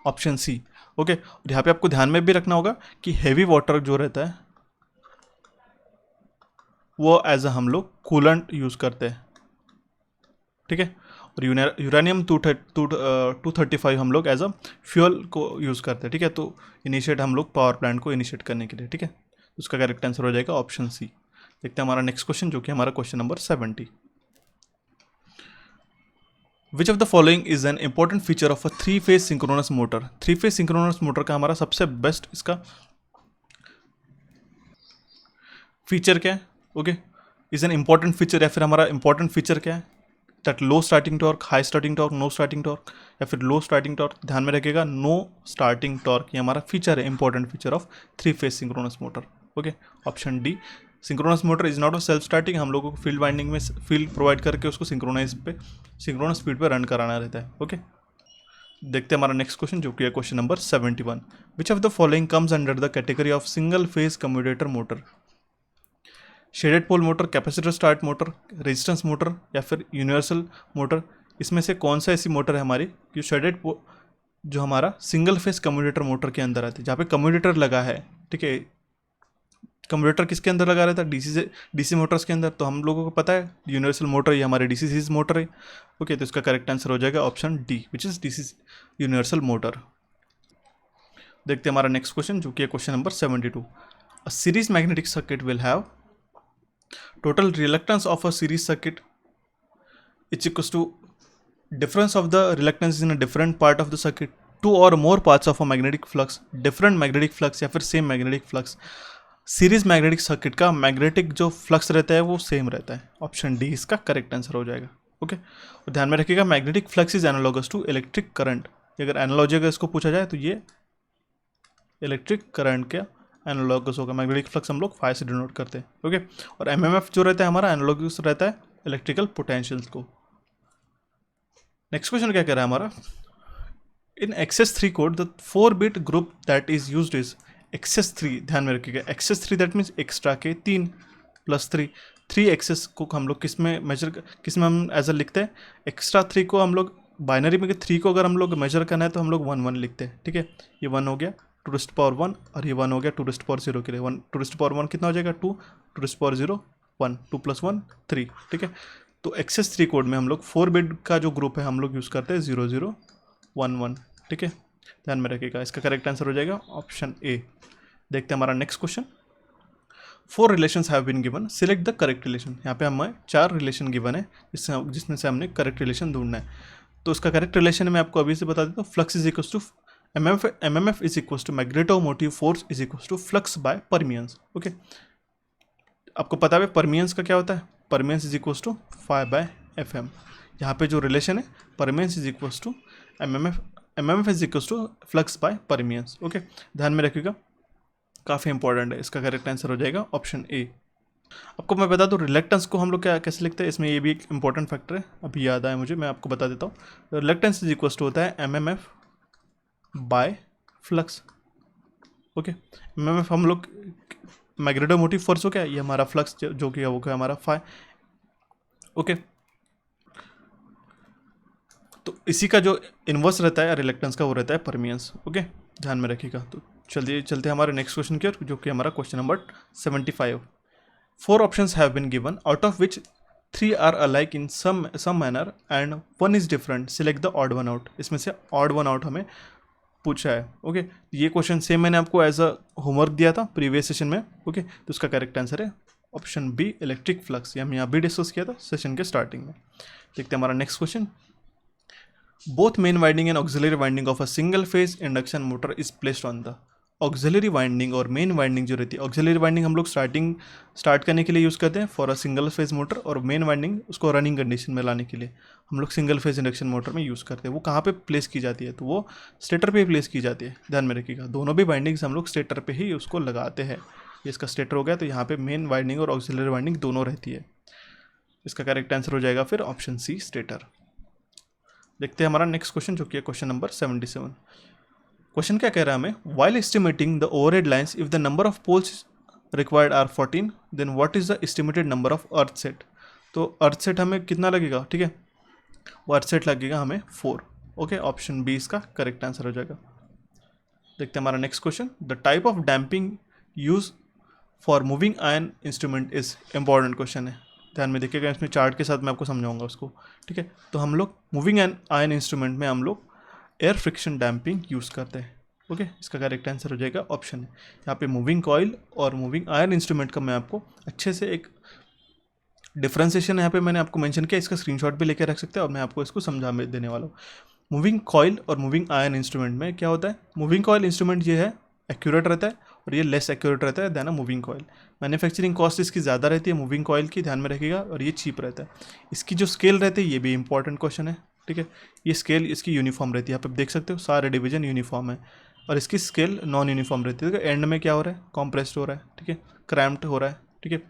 ऑप्शन सी, ओके। और यहाँ पे आपको ध्यान में भी रखना होगा कि हैवी वाटर जो रहता है वो एज अ हम लोग कूलेंट यूज़ करते हैं, ठीक है। और यूरेनियम 235 हम लोग एज अ फ्यूल को यूज़ करते हैं, ठीक है। तो इनिशिएट हम लोग पावर प्लांट को इनिशिएट करने के लिए, ठीक है। उसका करेक्ट आंसर हो जाएगा ऑप्शन सी। देखते हैं हमारा नेक्स्ट क्वेश्चन जो कि हमारा question number 70, which of the following is an important feature of a three phase synchronous motor. Three phase synchronous motor का हमारा सबसे बेस्ट इसका फीचर क्या है, okay, is an important feature, या फिर हमारा इंपॉर्टेंट फीचर क्या है, that low starting torque, high starting torque, no starting torque, या फिर लो स्टार्टिंग टॉर्क। ध्यान में रखिएगा नो स्टार्टिंग टॉर्क ये हमारा फीचर है, important feature of three phase synchronous motor, okay. Option D, synchronous motor is not a self starting, हम लोगों को फील्ड वाइंडिंग में फील्ड प्रोवाइड करके उसको सिंक्रोनस स्पीड पे रन कराना रहता है, ओके। देखते हैं हमारा नेक्स्ट क्वेश्चन जो कि है question number 71, which of the following comes under the category of single phase commutator motor. Shaded pole motor, capacitor start motor, resistance motor, या फिर यूनिवर्सल मोटर, इसमें से कौन सा ऐसी मोटर है हमारी कि शेडेड जो हमारा सिंगल फेज कम्यूटेटर मोटर के अंदर आती है, जहाँ पे कम्यूटेटर लगा है, ठीक है। कम्यूटेटर किसके अंदर लगा रहता है, डीसी मोटर्स के अंदर। तो हम लोगों को पता है यूनिवर्सल मोटर ये हमारे डीसी सीरीज मोटर है, ओके। तो इसका करेक्ट आंसर हो जाएगा option D which is DC universal motor. देखते हैं हमारा नेक्स्ट क्वेश्चन जो कि है question number 72, a series magnetic circuit will have total reluctance of a series circuit is equals to difference of the reluctance in a different part of the circuit, two or more parts of a magnetic flux, different magnetic flux या फिर same magnetic flux। Series magnetic circuit का magnetic जो flux रहता है वो same रहता है, option D इसका करेक्ट आंसर हो जाएगा, ओके। और ध्यान में रखिएगा magnetic flux is analogous to electric current, अगर एनालॉजी अगर इसको पूछा जाए तो ये इलेक्ट्रिक करंट का एनालॉगस होगा। मैग्नेटिक फ्लक्स हम लोग फाई से डिनोट करते हैं, ओके। और एमएमएफ जो रहता है हमारा एनालॉगस रहता है इलेक्ट्रिकल पोटेंशियल्स को। नेक्स्ट क्वेश्चन क्या कह रहा है हमारा, इन XS3 code the 4-bit group that is used is XS3। ध्यान में रखिएगा, XS3 दैट मीन्स एक्स्ट्रा के 3 + 3। 3 एक्सेस को हम लोग किस में मेजर, किस में हम एज अ लिखते हैं, एक्स्ट्रा 3 को हम लोग बाइनरी में 3 को अगर हम लोग मेजर करना है तो हम लोग 1 1 लिखते हैं, ठीक है। ये 1 हो गया 2⁻1 और ये 1 हो गया 2⁻0 के लिए। 1 2⁻1 कितना हो जाएगा 2, 2⁻0 1, 2 + 1 3, ठीक है। तो XS3 कोड में हम लोग 4-bit का जो ग्रुप है हम लोग यूज़ करते हैं 0 0 1 1, ठीक है। ध्यान में रखिएगा, इसका करेक्ट आंसर हो जाएगा ऑप्शन ए। देखते हैं हमारा next question. 4 relations have been given, select the correct relation. यहाँ पे हमें 4 रिलेशन गिवन है जिसमें से हमने करेक्ट रिलेशन ढूंढना है। तो उसका करेक्ट रिलेशन मैं आपको अभी से बता देता हूँ। Flux is equal to MMF is equal to magnetomotive force is equal to flux by permeance, okay. आपको पता है परमियंस का क्या होता है, permeance is equal to φ/FM। यहाँ पे जो रिलेशन है permeance is equal to MMF is equal to flux by permeance, okay. ध्यान में रखिएगा, काफ़ी इंपॉर्टेंट है। इसका करेक्ट आंसर हो जाएगा ऑप्शन ए। आपको मैं बता दूं रिलेक्टेंस को हम लोग क्या कैसे लिखते हैं, इसमें ये भी एक इंपॉर्टेंट फैक्टर है, अभी याद आया मुझे, मैं आपको बता देता हूँ। रिलेक्टेंस इज इक्वल टू होता है MMF by flux, okay. MMF हम लोग मैग्नेटोमोटिव फोर्स हो क्या, ये हमारा फ्लक्स जो कि वो क्या हमारा फाई, ओके। तो इसी का जो इन्वर्स रहता है रिलेक्टेंस का वो रहता है परमियंस, ओके। ध्यान में रखिएगा। तो चलिए चलते हैं हमारे नेक्स्ट क्वेश्चन की ओर, जो कि हमारा question number 75। 4 options have been given out of which 3 are alike in some manner and 1 is different, select the odd one out. इसमें से ऑड वन आउट हमें पूछा है, ओके। ये क्वेश्चन सेम मैंने आपको एज अ होमवर्क दिया था प्रीवियस सेशन में, ओके। तो उसका करेक्ट आंसर है ऑप्शन बी इलेक्ट्रिक फ्लक्स। ये हम यहाँ भी डिस्कस किया था सेशन के स्टार्टिंग में। देखते हैं हमारा next question. Both men winding and auxiliary winding of a single phase induction motor is placed on the. Auxiliary winding और मेन वाइंडिंग जो रहती है, ऑक्सिलरी वाइंडिंग हम लोग स्टार्ट करने के लिए यूज़ करते हैं for a single phase motor, और मेन वाइंडिंग उसको रनिंग कंडीशन में लाने के लिए हम लोग सिंगल फेज इंडक्शन मोटर में यूज़ करते हैं। वो कहाँ पे प्लेस की जाती है, तो वो स्टेटर पे प्लेस की जाती है। ध्यान में रखिएगा, दोनों भी वाइंडिंग्स हम लोग स्टेटर पे ही उसको लगाते हैं। ये इसका स्टेटर हो गया, तो यहाँ पे मेन वाइंडिंग और ऑक्सिलरी वाइंडिंग दोनों रहती है। इसका करेक्ट आंसर हो जाएगा फिर ऑप्शन सी स्टेटर। देखते हैं हमारा नेक्स्ट क्वेश्चन, जो कि है क्वेश्चन नंबर 77। क्वेश्चन क्या कह रहा है हमें, while estimating the overhead lines if the number of poles required are 14 then what is the estimated number of earth set. तो अर्थ सेट हमें कितना लगेगा, ठीक है, वो अर्थ सेट लगेगा हमें 4, ओके। ऑप्शन बी इसका करेक्ट आंसर हो जाएगा। देखते हैं हमारा next question. The type of damping use for moving ion instrument is important question है। ध्यान में देखिएगा, इसमें चार्ट के साथ मैं आपको समझाऊंगा उसको, ठीक है। तो हम लोग मूविंग आयन इंस्ट्रूमेंट में हम लोग एयर फ्रिक्शन डैम्पिंग यूज़ करते हैं, ओके। इसका करेक्ट आंसर हो जाएगा ऑप्शन है। यहाँ पे मूविंग कॉइल और मूविंग आयन इंस्ट्रूमेंट का मैं आपको अच्छे से एक डिफ्रेंसिएशन यहाँ पे मैंने आपको मेंशन किया, इसका स्क्रीनशॉट भी लेके रख सकते हैं और मैं आपको इसको समझा देने वाला हूँ। मूविंग कॉइल और मूविंग आयन इंस्ट्रूमेंट में क्या होता है, मूविंग कॉइल इंस्ट्रूमेंट ये है एक्यूरेट रहता है और ये लेस एक्यूरेट रहता है then a moving coil. Manufacturing cost इसकी ज़्यादा रहती है मूविंग कॉइल की, ध्यान में रखिएगा, और ये चीप रहता है। इसकी जो स्केल रहती है ये भी इंपॉर्टेंट क्वेश्चन है, ठीक है। ये स्केल इसकी यूनिफॉर्म रहती है, आप देख सकते हो सारे डिवीजन यूनिफॉर्म है, और इसकी स्केल नॉन यूनिफॉर्म रहती है। एंड में क्या हो रहा है, कॉम्प्रेस्ड हो रहा है, ठीक है, क्रैम्प्ड हो रहा है, ठीक है।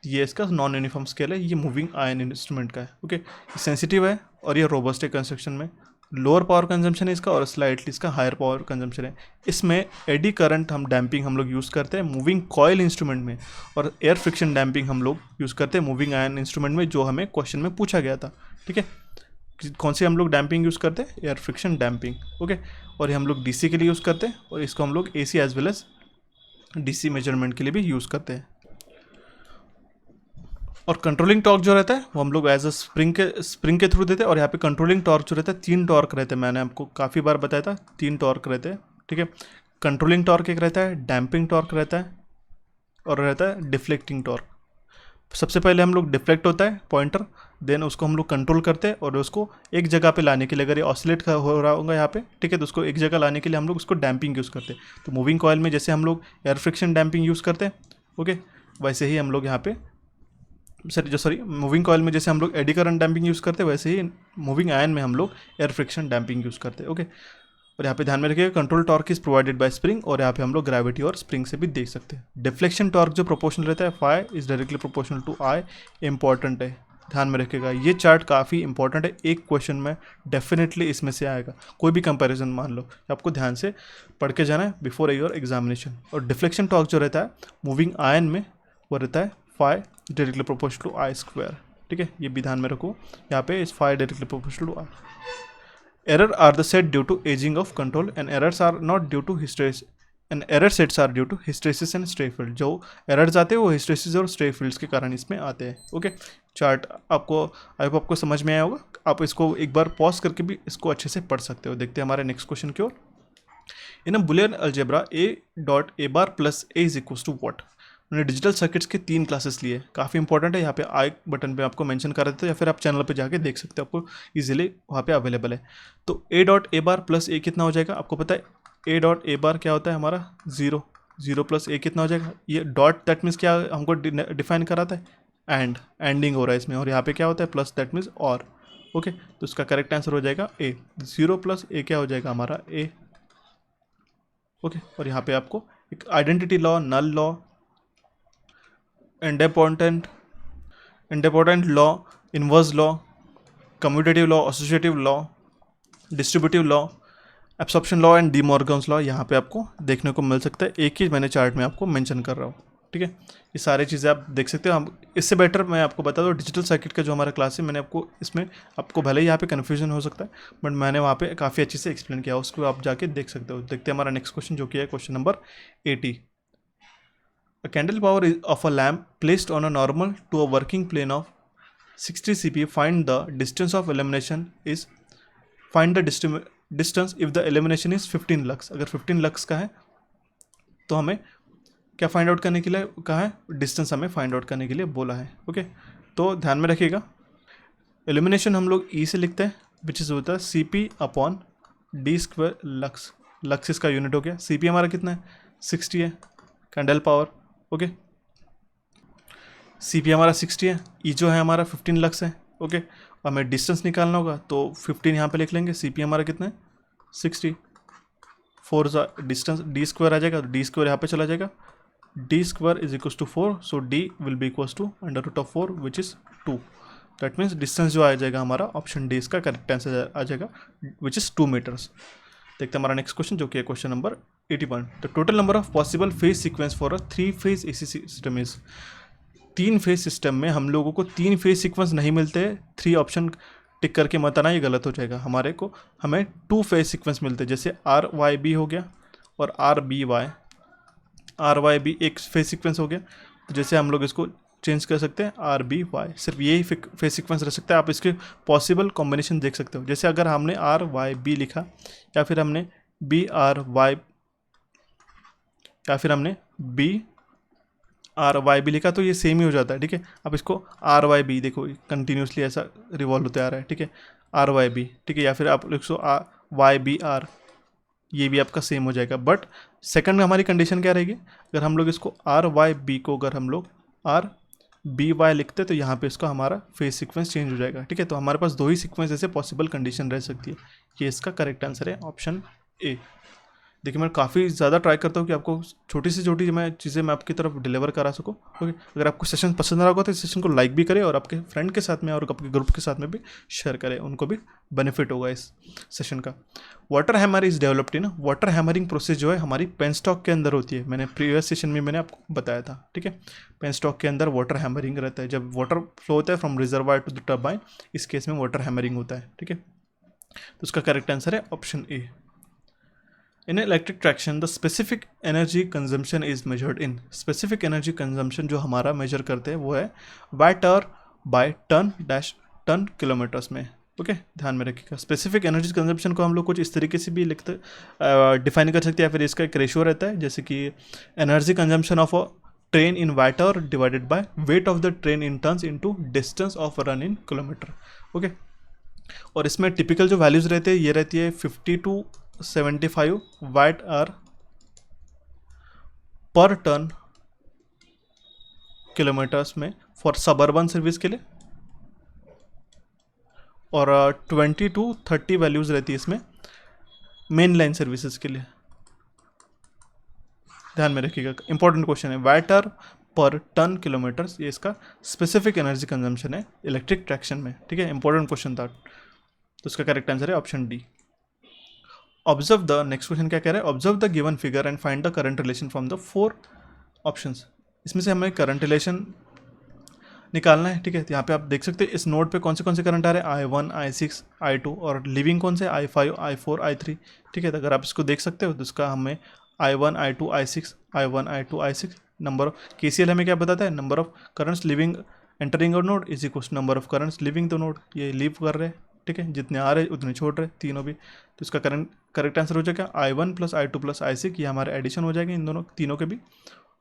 ये इसका नॉन यूनिफॉर्म स्केल है, ये मूविंग आयन इंस्ट्रूमेंट का है, ओके। सेंसिटिव है और ये रोबस्ट है कंस्ट्रक्शन में, लोअर पावर कंजम्पशन है इसका और स्लाइटली इसका हायर पावर कंजम्पशन है। इसमें एडी करंट हम डैम्पिंग हम लोग यूज़ करते हैं मूविंग कॉइल इंस्ट्रूमेंट में, और एयर फ्रिक्शन डैम्पिंग हम लोग यूज़ करते हैं मूविंग आयन इंस्ट्रूमेंट में, जो हमें क्वेश्चन में पूछा गया था, ठीक है। कौन सी हम लोग डैम्पिंग यूज़ करते हैं, एयर फ्रिक्शन डैम्पिंग, ओके। और ये हम लोग डीसी के लिए यूज़ करते हैं, और इसको हम लोग AC as well as DC measurement के लिए भी यूज़ करते हैं। और कंट्रोलिंग टॉर्क जो रहता है वो हम लोग एज अ स्प्रिंग के थ्रू देते हैं, और यहाँ पे कंट्रोलिंग टॉर्क जो रहता है 3 टॉर्क रहते हैं, मैंने आपको काफ़ी बार बताया था 3 टॉर्क रहते हैं, ठीक है। कंट्रोलिंग टॉर्क एक रहता है, डैम्पिंग टॉर्क रहता है, और रहता है डिफ्लेक्टिंग टॉर्क। सबसे पहले हम लोग डिफ्लेक्ट होता है पॉइंटर, देन उसको हम लोग कंट्रोल करते हैं, और उसको एक जगह पे लाने के लिए, अगर ये ऑसिलेट हो रहा होगा यहाँ पे, ठीक है, तो उसको एक जगह लाने के लिए हम लोग उसको डैम्पिंग यूज़ करते हैं। तो मूविंग कॉइल में जैसे हम लोग एयर फ्रिक्शन डैम्पिंग यूज़ करते हैं, ओके, वैसे ही हम लोग यहाँ पे मूविंग कॉइल में जैसे हम लोग एडी करंट डैम्पिंग यूज़ करते हैं, वैसे ही मूविंग आयन में हम लोग एयर फ्रिक्शन डैम्पिंग यूज़ करते हैं, ओके। और यहाँ पे ध्यान में रखिएगा control torque is provided by spring, और यहाँ पे हम लोग ग्रेविटी और स्प्रिंग से भी देख सकते हैं। डिफ्लेक्शन टॉर्क जो प्रोपोर्शनल रहता है phi is directly proportional to I, important है, ध्यान में रखिएगा। ये चार्ट काफ़ी इंपॉर्टेंट है, एक क्वेश्चन में डेफिनेटली इसमें से आएगा, कोई भी कंपैरिजन मान लो, आपको ध्यान से पढ़ के जाना है बिफोर योर एग्जामिनेशन। और डिफ्लेक्शन टॉर्क जो रहता है मूविंग आयन में वो रहता है phi directly proportional to I square, ठीक है, ये भी ध्यान में रखो, यहाँ पे is phi directly proportional to I. Error are the set due to aging of control and errors are not due to hysteresis, and error sets are due to hysteresis and stray field। जो errors आते हैं वो hysteresis और stray fields के कारण इसमें आते हैं। ओके, चार्ट आपको आई होप आपको समझ में आया होगा, आप इसको एक बार पॉज करके भी इसको अच्छे से पढ़ सकते हो। देखते हैं हमारे नेक्स्ट क्वेश्चन की ओर। In a Boolean algebra a dot a bar plus a is equals to what. मैंने डिजिटल सर्किट्स के 3 क्लासेस लिए, काफ़ी इंपॉर्टेंट है, यहाँ पे आई बटन पे आपको मेंशन कर देते हैं या फिर आप चैनल पे जाके देख सकते हो, आपको इजीली वहाँ पे अवेलेबल है। तो a dot a bar plus a कितना हो जाएगा, आपको पता है a डॉट a बार क्या होता है हमारा 0, 0 प्लस a कितना हो जाएगा, ये डॉट दैट मीन्स क्या हमको डिफाइन कराता है एंडिंग हो रहा है इसमें, और यहाँ पे क्या होता है प्लस दैट मीन्स और। ओके, तो इसका करेक्ट आंसर हो जाएगा a, 0 प्लस a क्या हो जाएगा हमारा a। ओके, और यहाँ पे आपको एक identity law, null law, independent law, inverse law, commutative law, associative law, distributive law, absorption law and De Morgan's law यहाँ पे आपको देखने को मिल सकता है, एक ही मैंने चार्ट में आपको मेंशन कर रहा हूँ, ठीक है। ये सारी चीज़ें आप देख सकते हो। हम इससे बेटर मैं आपको बता दूँ, डिजिटल सर्किट का जो हमारा क्लास है, मैंने आपको इसमें आपको भले ही यहाँ पे कन्फ्यूजन हो सकता है बट मैंने वहाँ पे काफ़ी अच्छे से एक्सप्लेन किया, उसको आप जाके देख सकते हो। देखते हैं हमारा नेक्स्ट क्वेश्चन जो कि है question number 80। A candle power of a lamp placed on a normal to a working plane of 60 cp. Find the distance of illumination is, find the distance if the illumination is 15 lux। अगर 15 lux का है तो हमें क्या find out करने के लिए कहा है, डिस्टेंस हमें फाइंड आउट करने के लिए बोला है। ओके, तो ध्यान में रखिएगा, इल्यूमिनेशन हम लोग ई से लिखते हैं विच इज़ होता है cp upon D square lux. Lux इसका यूनिट हो गया, cp हमारा कितना है 60 है, कैंडल पावर। ओके, cp हमारा 60 है, ई जो है हमारा 15 लक्स है। ओके, हमें डिस्टेंस निकालना होगा तो 15 यहाँ पे लिख लेंगे, cp हमारा कितना है 60, 4 डिस्टेंस डी स्क्वायर आ जाएगा, तो डी स्क्वायर यहाँ पे चला जाएगा, D square is equals to 4, so D will be equals to under root of 4 which is 2। That means distance जो आ जाएगा हमारा ऑप्शन डी इसका करेक्ट आंसर आ जाएगा विच इज़ 2 मीटर्स। देखते हैं हमारा नेक्स्ट क्वेश्चन जो कि है question number 81। The total number of possible phase sequence for a 3 phase AC system is. 3 phase system में हम लोगों को 3 फेज सीक्वेंस नहीं मिलते, 3 ऑप्शन टिक करके मत आना, ये गलत हो जाएगा। हमें 2 फेज सीक्वेंस मिलते हैं, जैसे आर वाई बी हो गया और R B Y. R Y B एक फेज सीक्वेंस हो गया, तो जैसे हम लोग इसको चेंज कर सकते हैं आर बी वाई, सिर्फ यही फेज सीक्वेंस रह सकता है। आप इसके पॉसिबल कॉम्बिनेशन देख सकते हो, जैसे अगर हमने आर वाई बी लिखा या फिर हमने बी आर वाई या फिर हमने बी आर वाई बी लिखा तो ये सेम ही हो जाता है, ठीक है। अब इसको आर वाई बी देखो कंटिन्यूसली ऐसा रिवॉल्व होते आ रहा है, ठीक है, आर वाई बी, ठीक है, या फिर आप लिखो वाई बी आर, ये भी आपका सेम हो जाएगा। बट सेकंड में हमारी कंडीशन क्या रहेगी, अगर हम लोग इसको आर वाई बी को अगर हम लोग आर बी वाई लिखते तो यहाँ पे इसका हमारा फेज सीक्वेंस चेंज हो जाएगा, ठीक है। तो हमारे पास 2 ही सीक्वेंस ऐसे पॉसिबल कंडीशन रह सकती है, ये इसका करेक्ट आंसर है ऑप्शन ए। देखिए मैं काफ़ी ज़्यादा ट्राई करता हूँ कि आपको छोटी से छोटी चीज़ें मैं आपकी तरफ डिलीवर करा सकूँ। ओके, अगर आपको सेशन पसंद आ रहा होगा तो इस सेशन को लाइक भी करें और आपके फ्रेंड के साथ में और आपके ग्रुप के साथ में भी शेयर करें, उनको भी बेनिफिट होगा इस सेशन का। Water hammer is developed in, water hammering process जो है हमारी पेनस्टॉक के अंदर होती है, मैंने प्रीवियस सेशन में मैंने आपको बताया था, ठीक है। पेनस्टॉक के अंदर वाटर हैमरिंग रहता है, जब वाटर फ्लो होता है from reservoir to the turbine, इस केस में वाटर हैमरिंग होता है, ठीक है। तो उसका करेक्ट आंसर है option A. In electric traction, the specific energy consumption is measured in, specific energy consumption जो हमारा मेजर करते हैं वो है watt hour by ton kilometres में। ओके, ध्यान में रखिएगा, स्पेसिफिक एनर्जी कंजम्पशन को हम लोग कुछ इस तरीके से भी लिखते डिफाइन कर सकते हैं, या फिर इसका एक रेशियो रहता है, जैसे कि energy consumption of a train in watt hour divided by weight of the train in turns into distance of run in kilometre. Okay, और इसमें टिपिकल जो वैल्यूज रहते हैं ये रहती है 50 to 75 वाट आवर पर टन किलोमीटर्स में फॉर सबअर्बन सर्विस के लिए, और 20 to 30 वैल्यूज रहती है इसमें मेन लाइन सर्विसेज के लिए। ध्यान में रखिएगा, इंपॉर्टेंट क्वेश्चन है। वाट पर टन किलोमीटर्स, ये इसका स्पेसिफिक एनर्जी कंजम्पशन है इलेक्ट्रिक ट्रैक्शन में, ठीक है, इंपॉर्टेंट क्वेश्चन था। तो इसका करेक्ट आंसर है option D. Observe the, next question क्या कह रहा है, observe the given figure and find the current relation from the 4 options. इसमें से हमें करंट रिलेशन निकालना है, ठीक है। तो यहाँ पे आप देख सकते हैं इस नोड पे कौन से करंट आ रहे हैं, I1, I6, I2 और लिविंग कौन से I5, I4, I3, ठीक है। तो अगर आप इसको देख सकते हो तो इसका हमें I1, I2, I6, I1, I2, I6 number of KCL हमें क्या बताता है, number of currents leaving entering और node is equal to number of currents leaving the node, ये लीव कर रहे हैं, ठीक है, जितने आ रहे उतने छोड़ रहे तीनों भी। तो इसका करेक्ट आंसर हो जाएगा I1 + I2 + I6, ये हमारे एडिशन हो जाएगा इन दोनों तीनों के भी,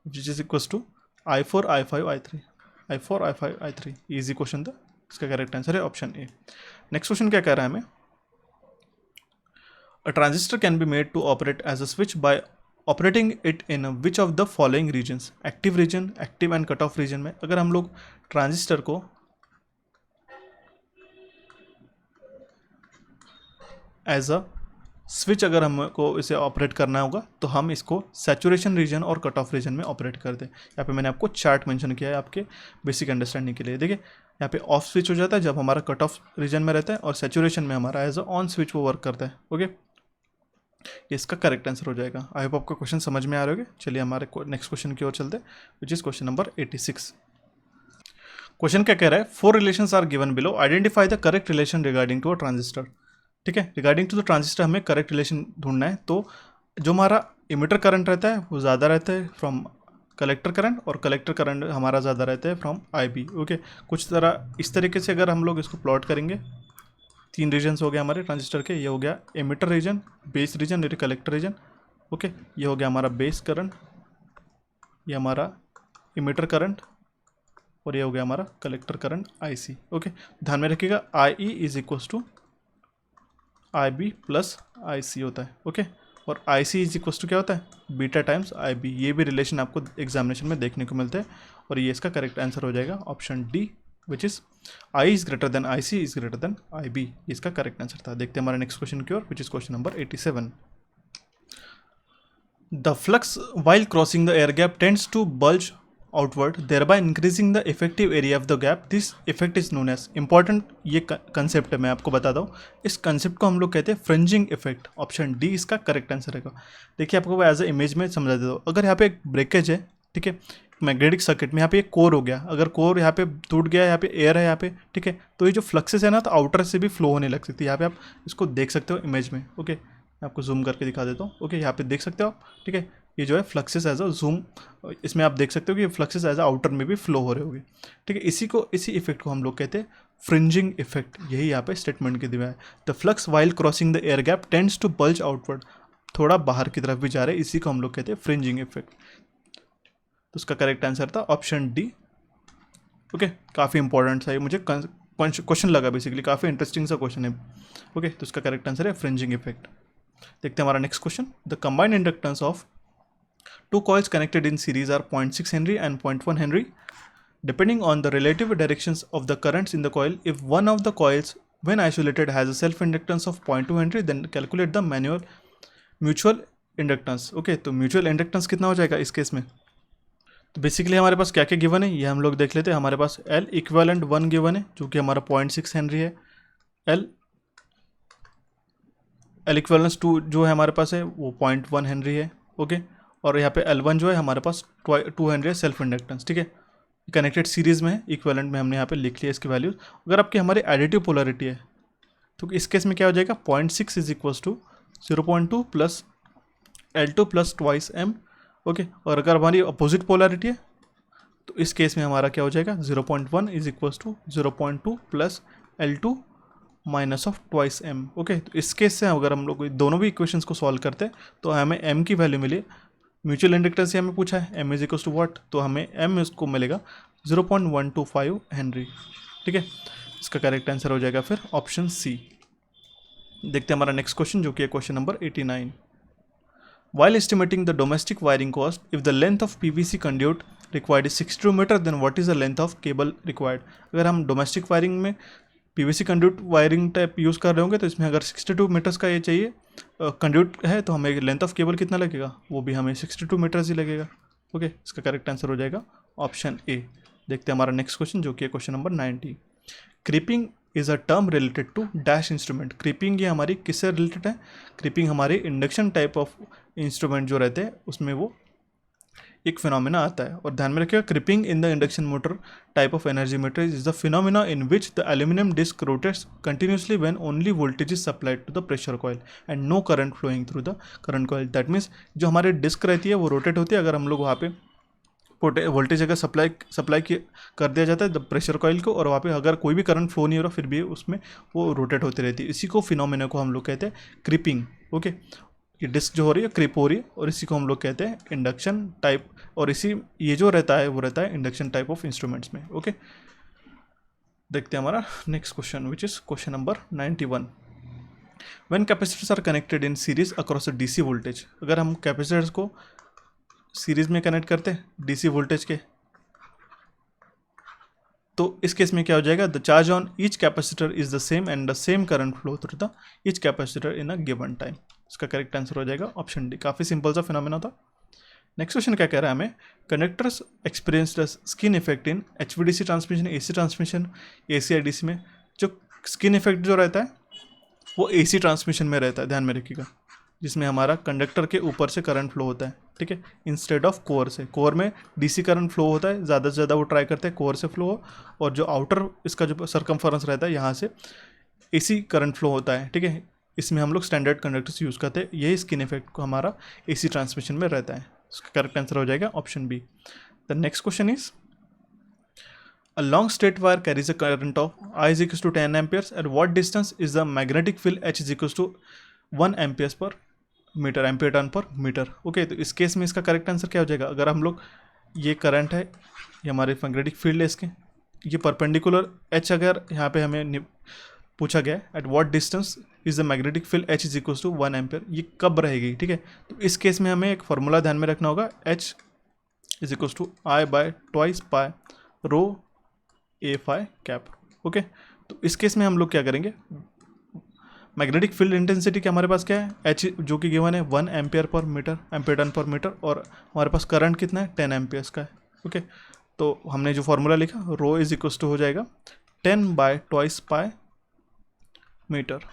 which is equal to I4, I5, I3, I4, I5, I3। Easy question था, इसका करेक्ट आंसर है ऑप्शन ए। नेक्स्ट क्वेश्चन क्या कह रहा है हमें, a transistor can be made to operate as a switch by operating it in which of the following regions, active region, active and cut off region में। अगर हम लोग ट्रांजिस्टर को एज अ स्विच अगर हमको इसे ऑपरेट करना होगा तो हम इसको सैचुरेशन रीजन और कट ऑफ रीजन में ऑपरेट कर दें। यहाँ पे मैंने आपको चार्ट मेंशन किया है आपके बेसिक अंडरस्टैंडिंग के लिए। देखिए यहाँ पे ऑफ स्विच हो जाता है जब हमारा कट ऑफ रीजन में रहता है, और सैचुरेशन में हमारा एज अ ऑन स्विच वो वर्क करता है। ओके, ये इसका करेक्ट आंसर हो जाएगा। आई होप आपको क्वेश्चन समझ में आ रहे होंगे। चलिए हमारे नेक्स्ट क्वेश्चन की ओर चलते हैं, which is question number 86। Question क्या कह रहा है, 4 relations are given below, identify the correct relation regarding to a transistor. ठीक है, रिगार्डिंग टू द ट्रांजिस्टर हमें करेक्ट रिलेशन ढूंढना है। तो जो हमारा इमिटर करंट रहता है वो ज़्यादा रहता है फ्रॉम कलेक्टर करंट, और कलेक्टर करंट हमारा ज़्यादा रहता है फ्रॉम IB। ओके, कुछ तरह इस तरीके से अगर हम लोग इसको प्लॉट करेंगे, 3 रीजन्स हो गए हमारे ट्रांजिस्टर के। ये हो गया इमिटर रीजन, बेस रीजन, और कलेक्टर रीजन। ओके, ये हो गया हमारा बेस करंट, ये हमारा इमिटर करंट, और ये हो गया हमारा कलेक्टर करंट IC। ओके, ध्यान में रखिएगा IE is equals to IB plus IC होता है। ओके, और IC इज इक्वल्स टू क्या होता है, बीटा टाइम्स IB। ये भी रिलेशन आपको एग्जामिनेशन में देखने को मिलते हैं, और ये इसका करेक्ट आंसर हो जाएगा option D, which is I is greater than IC is greater than IB। इसका करेक्ट आंसर था। देखते हैं हमारे नेक्स्ट क्वेश्चन की ओर, which is question number 87। The flux while crossing the air gap tends to bulge outward, thereby increasing the effective area of the gap. This effect is known as, important ये concept है, मैं आपको बता दूँ। इस concept को हम लोग कहते हैं फ्रिंजिंग इफेक्ट। ऑप्शन डी इसका करेक्ट आंसर रहेगा। देखिए आपको एज ए इमेज में समझा देता हूँ। अगर यहाँ पे एक ब्रेकेज है, ठीक है, मैग्नेटिक सर्किट में यहाँ पे एक कोर हो गया, अगर कोर यहाँ पे टूट गया, यहाँ पे एयर है यहाँ पे, ठीक है, तो ये जो फ्लक्सेस है ना, तो आउटर से भी फ्लो होने लग सकती है। यहाँ पे आप इसको देख सकते हो इमेज में। ओके, मैं आपको जूम करके दिखा देता हूँ। ओके, यहाँ पे देख सकते हो आप, ठीक है, ये जो है फ्लक्सेस एज अ जूम, इसमें आप देख सकते हो कि फ्लक्सेस एज अ आउटर में भी फ्लो हो रहे होंगे। ठीक है, इसी इफेक्ट को हम लोग कहते हैं फ्रिंजिंग इफेक्ट। यही यहाँ पे स्टेटमेंट के दिया है, the flux while crossing the air gap tends to bulge outward, थोड़ा बाहर की तरफ भी जा रहे हैं, इसी को हम लोग कहते हैं फ्रिंजिंग इफेक्ट। तो उसका करेक्ट आंसर था ऑप्शन डी। ओके, काफ़ी इंपॉर्टेंट था ये, मुझे क्वेश्चन लगा बेसिकली, काफ़ी इंटरेस्टिंग सा क्वेश्चन है। ओके, तो उसका करेक्ट आंसर है फ्रिंजिंग इफेक्ट। देखते हैं हमारा next question, the combined inductance of two coils connected in series are 0.6 Henry and 0.1 Henry. Depending on the relative directions of the currents in the coil, if one of the coils when isolated has a self-inductance of 0.2 Henry, then calculate the mutual inductance. Okay, तो mutual inductance कितना हो जाएगा इस case में। तो basically हमारे पास क्या क्या गिवन है ये हम लोग देख लेते हैं। हमारे पास L इक्विवेलेंट 1 गिवन है जो कि हमारा 0.6 हेनरी है। L इक्विवेलेंस 2 जो है हमारे पास है वो 0.1 हेनरी है। ओके, और यहाँ पे L1 जो है हमारे पास 2 हेनरी है सेल्फ इंडक्टेंस। ठीक है, कनेक्टेड सीरीज में है, इक्विवेलेंट में हमने यहाँ पे लिख लिया इसकी वैल्यूज। अगर आपकी हमारी एडिटिव पोलरिटी है तो इस केस में क्या हो जाएगा, 0.6 is equals to 0.2 plus L2 plus twice M। Okay, और अगर हमारी अपोजिट पोलरिटी है तो इस केस में हमारा क्या हो जाएगा, 0.1 is equals to 0.2 plus L2 minus of twice M। Okay, तो इस केस से अगर हम लोग दोनों भी इक्वेशंस को सॉल्व करते हैं तो हमें M की वैल्यू मिली। म्यूचुअल इंडक्टेंस हमें पूछा है M is equals to what, तो हमें M इसको मिलेगा 0.125 हेनरी। ठीक है, इसका करेक्ट आंसर हो जाएगा फिर ऑप्शन सी। देखते हैं हमारा नेक्स्ट क्वेश्चन जो कि है question number 89। While estimating the domestic wiring cost, if the length of PVC conduit required is 62 metre, then what is the length of cable required? अगर हम डोमेस्टिक वायरिंग में PVC conduit wiring type use कर रहे होंगे तो इसमें अगर 62 metres का ये चाहिए कंड्यूट है तो हमें लेंथ ऑफ केबल कितना लगेगा, वो भी हमें 62 मीटर्स ही लगेगा। ओके, इसका करेक्ट आंसर हो जाएगा ऑप्शन ए। देखते हैं हमारा नेक्स्ट क्वेश्चन जो कि है question number 90। Creeping is a term related to dash instrument. Creeping ये हमारी किससे रिलेटेड है? क्रीपिंग हमारे इंडक्शन टाइप ऑफ इंस्ट्रूमेंट जो रहते हैं उसमें वो एक फिनोमिना आता है। और ध्यान में रखिएगा, creeping in the induction motor type of energy meter is the phenomena in which the aluminium disc rotates continuously when only voltage is supplied to the pressure coil and no current flowing through the current coil. That means जो हमारे disc रहती है वो rotate होती है अगर हम लोग वहाँ पे वोल्टेज अगर सप्लाई कर दिया जाता है द प्रेशर कॉइल को, और वहाँ पे अगर कोई भी करंट फ्लो नहीं हो रहा फिर भी उसमें वो रोटेट होती रहती है। इसी को फिनोमिना को हम लोग कहते हैं क्रिपिंग। ओके, ये डिस्क जो हो रही है क्रिप हो रही है, और इसी को हम लोग कहते हैं इंडक्शन टाइप, और इसी ये जो रहता है वो रहता है इंडक्शन टाइप ऑफ इंस्ट्रूमेंट्स में। ओके, देखते हैं हमारा next question which is question number 91। When capacitors are connected in series across a DC voltage. अगर हम कैपेसिटर्स को सीरीज में कनेक्ट करते हैं डीसी वोल्टेज के, तो इस केस में क्या हो जाएगा? The charge on each capacitor is the same and the same current flow through the each capacitor in a given time. इसका करेक्ट आंसर हो जाएगा ऑप्शन डी। काफ़ी सिंपल सा फिनोमेना था। नेक्स्ट क्वेश्चन क्या कह रहा है हमें? Conductors experienced skin effect in HVDC transmission, AC transmission, AC I DC में। जो स्किन इफेक्ट जो रहता है वो एसी ट्रांसमिशन में रहता है, ध्यान में रखिएगा, जिसमें हमारा कंडक्टर के ऊपर से करंट फ्लो होता है, ठीक है, इंस्टेड ऑफ कोर से। कोर में डीसी करंट फ्लो होता है, ज़्यादा से ज़्यादा वो ट्राई करते हैं कोर से फ्लो हो, और जो आउटर इसका जो सरकमफरेंस रहता है यहाँ से एसी करंट फ्लो होता है, ठीक है। इसमें हम लोग स्टैंडर्ड कंडक्टर्स यूज़ करते हैं। यही स्किन इफेक्ट को हमारा एसी ट्रांसमिशन में रहता है। इसका करेक्ट आंसर हो जाएगा option B. The next question is a long straight wire carries a current of I is equals to 10 amperes. At what distance is the magnetic field H is equals to 1 amperes per metre, ampere turn per metre. Okay, तो इस case में इसका correct answer क्या हो जाएगा? अगर हम लोग ये करंट है, ये हमारे मैग्नेटिक फील्ड है, इसके ये परपेंडिकुलर एच अगर यहाँ पे हमें पूछा गया है at what distance is the magnetic field H is equals to 1 ampere, ये कब रहेगी, ठीक है। तो इस केस में हमें एक फॉर्मूला ध्यान में रखना होगा, H is equals to I by twice pi rho a phi cap. Okay, तो इस केस में हम लोग क्या करेंगे? मैग्नेटिक फील्ड इंटेंसिटी क्या हमारे पास क्या है? एच जो कि गिवन है 1 ampere per metre, ampere turn per metre, और हमारे पास करंट कितना है? 10 एम्पियर्स का है। ओके, तो हमने जो फॉर्मूला लिखा रो इज इक्वल्स टू हो जाएगा 10 by twice pi metre.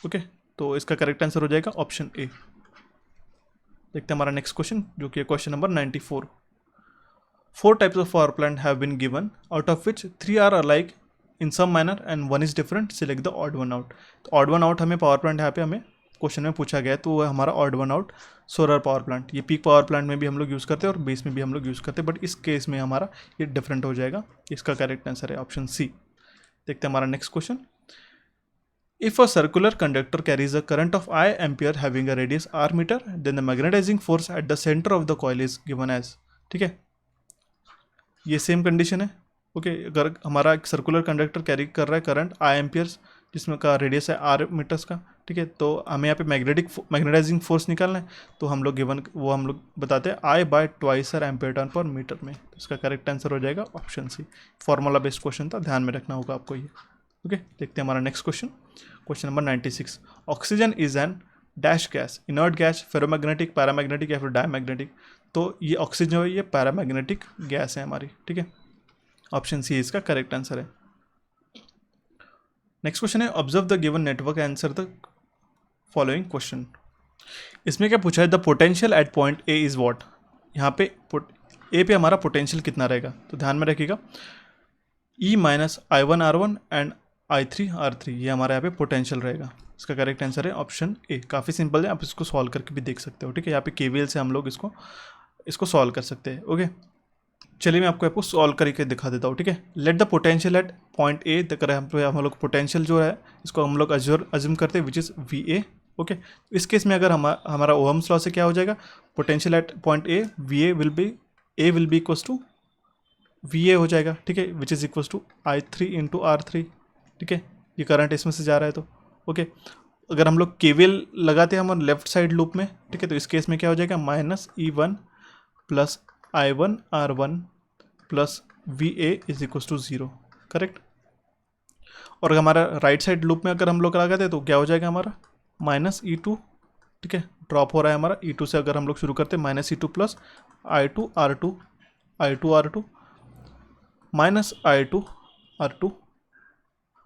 Okay, तो इसका करेक्ट आंसर हो जाएगा ऑप्शन ए। देखते हैं हमारा नेक्स्ट क्वेश्चन जो कि question number 94। 4 types of power plant have been given, out of which 3 are alike in some manner and 1 is different. Select the odd one out. तो odd one out हमें power plant यहाँ पे हमें question में पूछा गया है, तो वो है हमारा odd one out solar power plant. ये पीक पावर प्लांट में भी हम लोग यूज़ करते हैं और बेस में भी हम लोग यूज़ करते हैं, बट इस केस में हमारा ये डिफरेंट हो जाएगा। इसका करेक्ट आंसर है ऑप्शन सी। देखते हैं हमारा next question. If a circular conductor carries a current of I ampere having a radius r meter, then the magnetizing force at the center of the coil is given as, ठीक है, ये same condition है। Okay, अगर हमारा एक circular conductor carry कर रहा है करंट आई एम्पियर्स जिसमें का रेडियस है आर मीटर्स का, ठीक है, तो हमें यहाँ पे मैग्नेटाइजिंग फोर्स निकालना है, तो हम लोग गिवन वो हम लोग बताते हैं I by twice R ampere turn per meter में। तो इसका करेक्ट आंसर हो जाएगा option C. Formula based question था, ध्यान में रखना होगा आपको ये। ओके, देखते हैं हमारा next question, question number 96। Oxygen is an dash gas, inert gas, ferromagnetic, paramagnetic या फिर डायमैग्नेटिक। तो ये ऑक्सीजन है, ये पैरामैग्नेटिक गैस है हमारी, ठीक है। ऑप्शन सी इसका करेक्ट आंसर है। नेक्स्ट क्वेश्चन है observe the given network, answer the following question. इसमें क्या पूछा है? The potential at point A is what. यहाँ पे ए पे हमारा पोटेंशियल कितना रहेगा? तो ध्यान में रखिएगा, E minus I1 R1 and I3 R3, ये हमारा यहाँ पे पोटेंशियल रहेगा। इसका करेक्ट आंसर है ऑप्शन ए। काफ़ी सिंपल है, आप इसको सॉल्व करके भी देख सकते हो, ठीक है। यहाँ पे केवीएल से हम लोग इसको सॉल्व कर सकते हैं। ओके, चलिए मैं आपको सॉल्व करके दिखा देता हूँ, ठीक है। Let the potential at point ए, हम लोग पोटेंशियल जो है इसको हम लोग अज्यूम करते हैं विच इज़ VA। ओके, इस केस में अगर हमारा ओहम्स लॉ से क्या हो जाएगा? Potential at point A VA will be equals to VA हो जाएगा, ठीक है, which is equals to I3 into R3, ठीक है। ये करंट इसमें से जा रहा है तो ओके। अगर हम लोग केवीएल लगाते हैं हम लेफ्ट साइड लूप में, ठीक है, तो इस केस में क्या हो जाएगा? Minus E1 plus I1 R1 plus VA is equals to 0, correct. और हमारा राइट साइड लूप में अगर हम लोग लगाते हैं तो क्या हो जाएगा हमारा -E2, ठीक है, ड्रॉप हो रहा है हमारा E2 से। अगर हम लोग शुरू करते हैं -E2 plus I2R2 -I2R2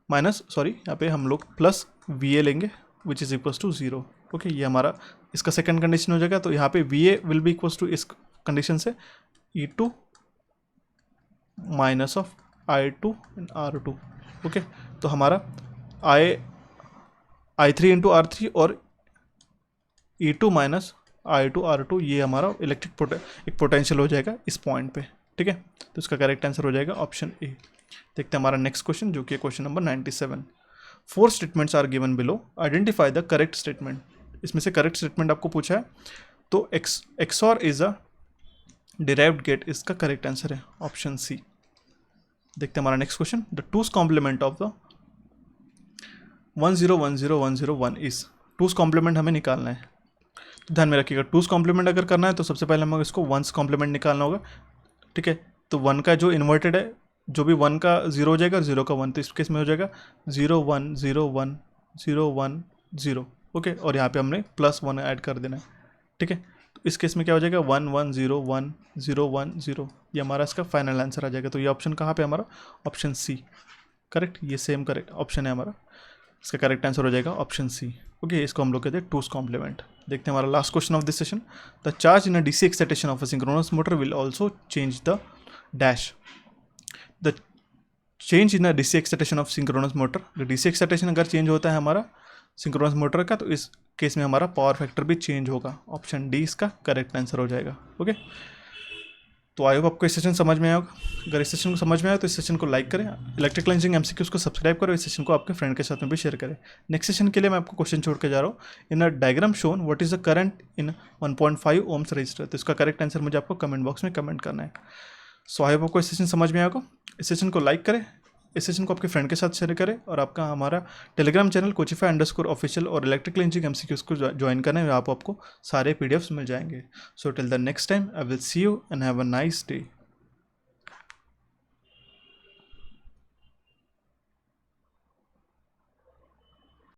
minus, sorry यहाँ पे हम लोग प्लस VA लेंगे which is equals to 0। Okay, ये हमारा इसका सेकंड कंडीशन हो जाएगा। तो यहाँ पे VA will be equals to इस कंडीशन से E2 minus of I2 and R2। Okay, तो हमारा I3 इंटू R3 और E2 माइनस I2 R2 ये हमारा इलेक्ट्रिक एक पोटेंशियल हो जाएगा इस पॉइंट पे, ठीक है। तो इसका करेक्ट आंसर हो जाएगा ऑप्शन ए। देखते हैं हमारा नेक्स्ट क्वेश्चन, जो कि question number 97। 4 statements are given below, identify the correct statement. इसमें से करेक्ट स्टेटमेंट आपको पूछा है, तो XOR is a derived gate, इसका करेक्ट आंसर है ऑप्शन सी। देखते हैं हमारा next question, the two's complement of the 1010101 is. Two's complement हमें निकालना है, तो ध्यान में रखिएगा, टूस कॉम्प्लीमेंट अगर करना है तो सबसे पहले हमें इसको वंस कॉम्प्लीमेंट निकालना होगा, ठीक है। तो 1 का जो इन्वर्टेड है, जो भी 1 का 0 हो जाएगा, 0 का 1, तो इस केस में हो जाएगा 0 1 0 1 0 1 0। ओके, और यहाँ पे हमने +1 ऐड कर देना है, ठीक है। तो इस केस में क्या हो जाएगा 1 1 0 1 0 1 0, ये हमारा इसका फाइनल आंसर आ जाएगा। तो ये ऑप्शन कहाँ पे हमारा, ऑप्शन सी, करेक्ट। ये सेम करेक्ट ऑप्शन है हमारा, इसका करेक्ट आंसर हो जाएगा ऑप्शन सी। ओके, इसको हम लोग कहते हैं टूस कॉम्प्लीमेंट। देखते हैं हमारा last question of this session, the charge in a DC excitation of a synchronous motor will also change the dash. The change in a DC excitation of synchronous motor, DC excitation अगर change होता है हमारा synchronous motor का, तो इस case में हमारा power factor भी चेंज होगा। ऑप्शन डी इसका करेक्ट आंसर हो जाएगा। ओके, तो आई होप आपको इस सेशन समझ में आया होगा। अगर इस सेशन को समझ में आया तो इस सेशन को लाइक करें, इलेक्ट्रिकल इंजीनियरिंग MCQs को सब्सक्राइब करो, इस सेशन को आपके फ्रेंड के साथ में भी शेयर करें। नेक्स्ट सेशन के लिए मैं आपको क्वेश्चन छोड़ के जा रहा हूँ, in a diagram shown what is the current in 1.5 ohms resistor. तो इसका करेक्ट आंसर मुझे आपको कमेंट बॉक्स में कमेंट करना है। सो आई होप आपको इस सेशन समझ में आया होगा। इस सेशन को लाइक करें, इस सेशन को आपके फ्रेंड के साथ शेयर करें, और आपका हमारा टेलीग्राम चैनल Coachify_official और इलेक्ट्रिकल इंजीनियरिंग MCQs को ज्वाइन करना है, वहाँ आपको सारे PDFs मिल जाएंगे। So till the next time I will see you and have a nice day.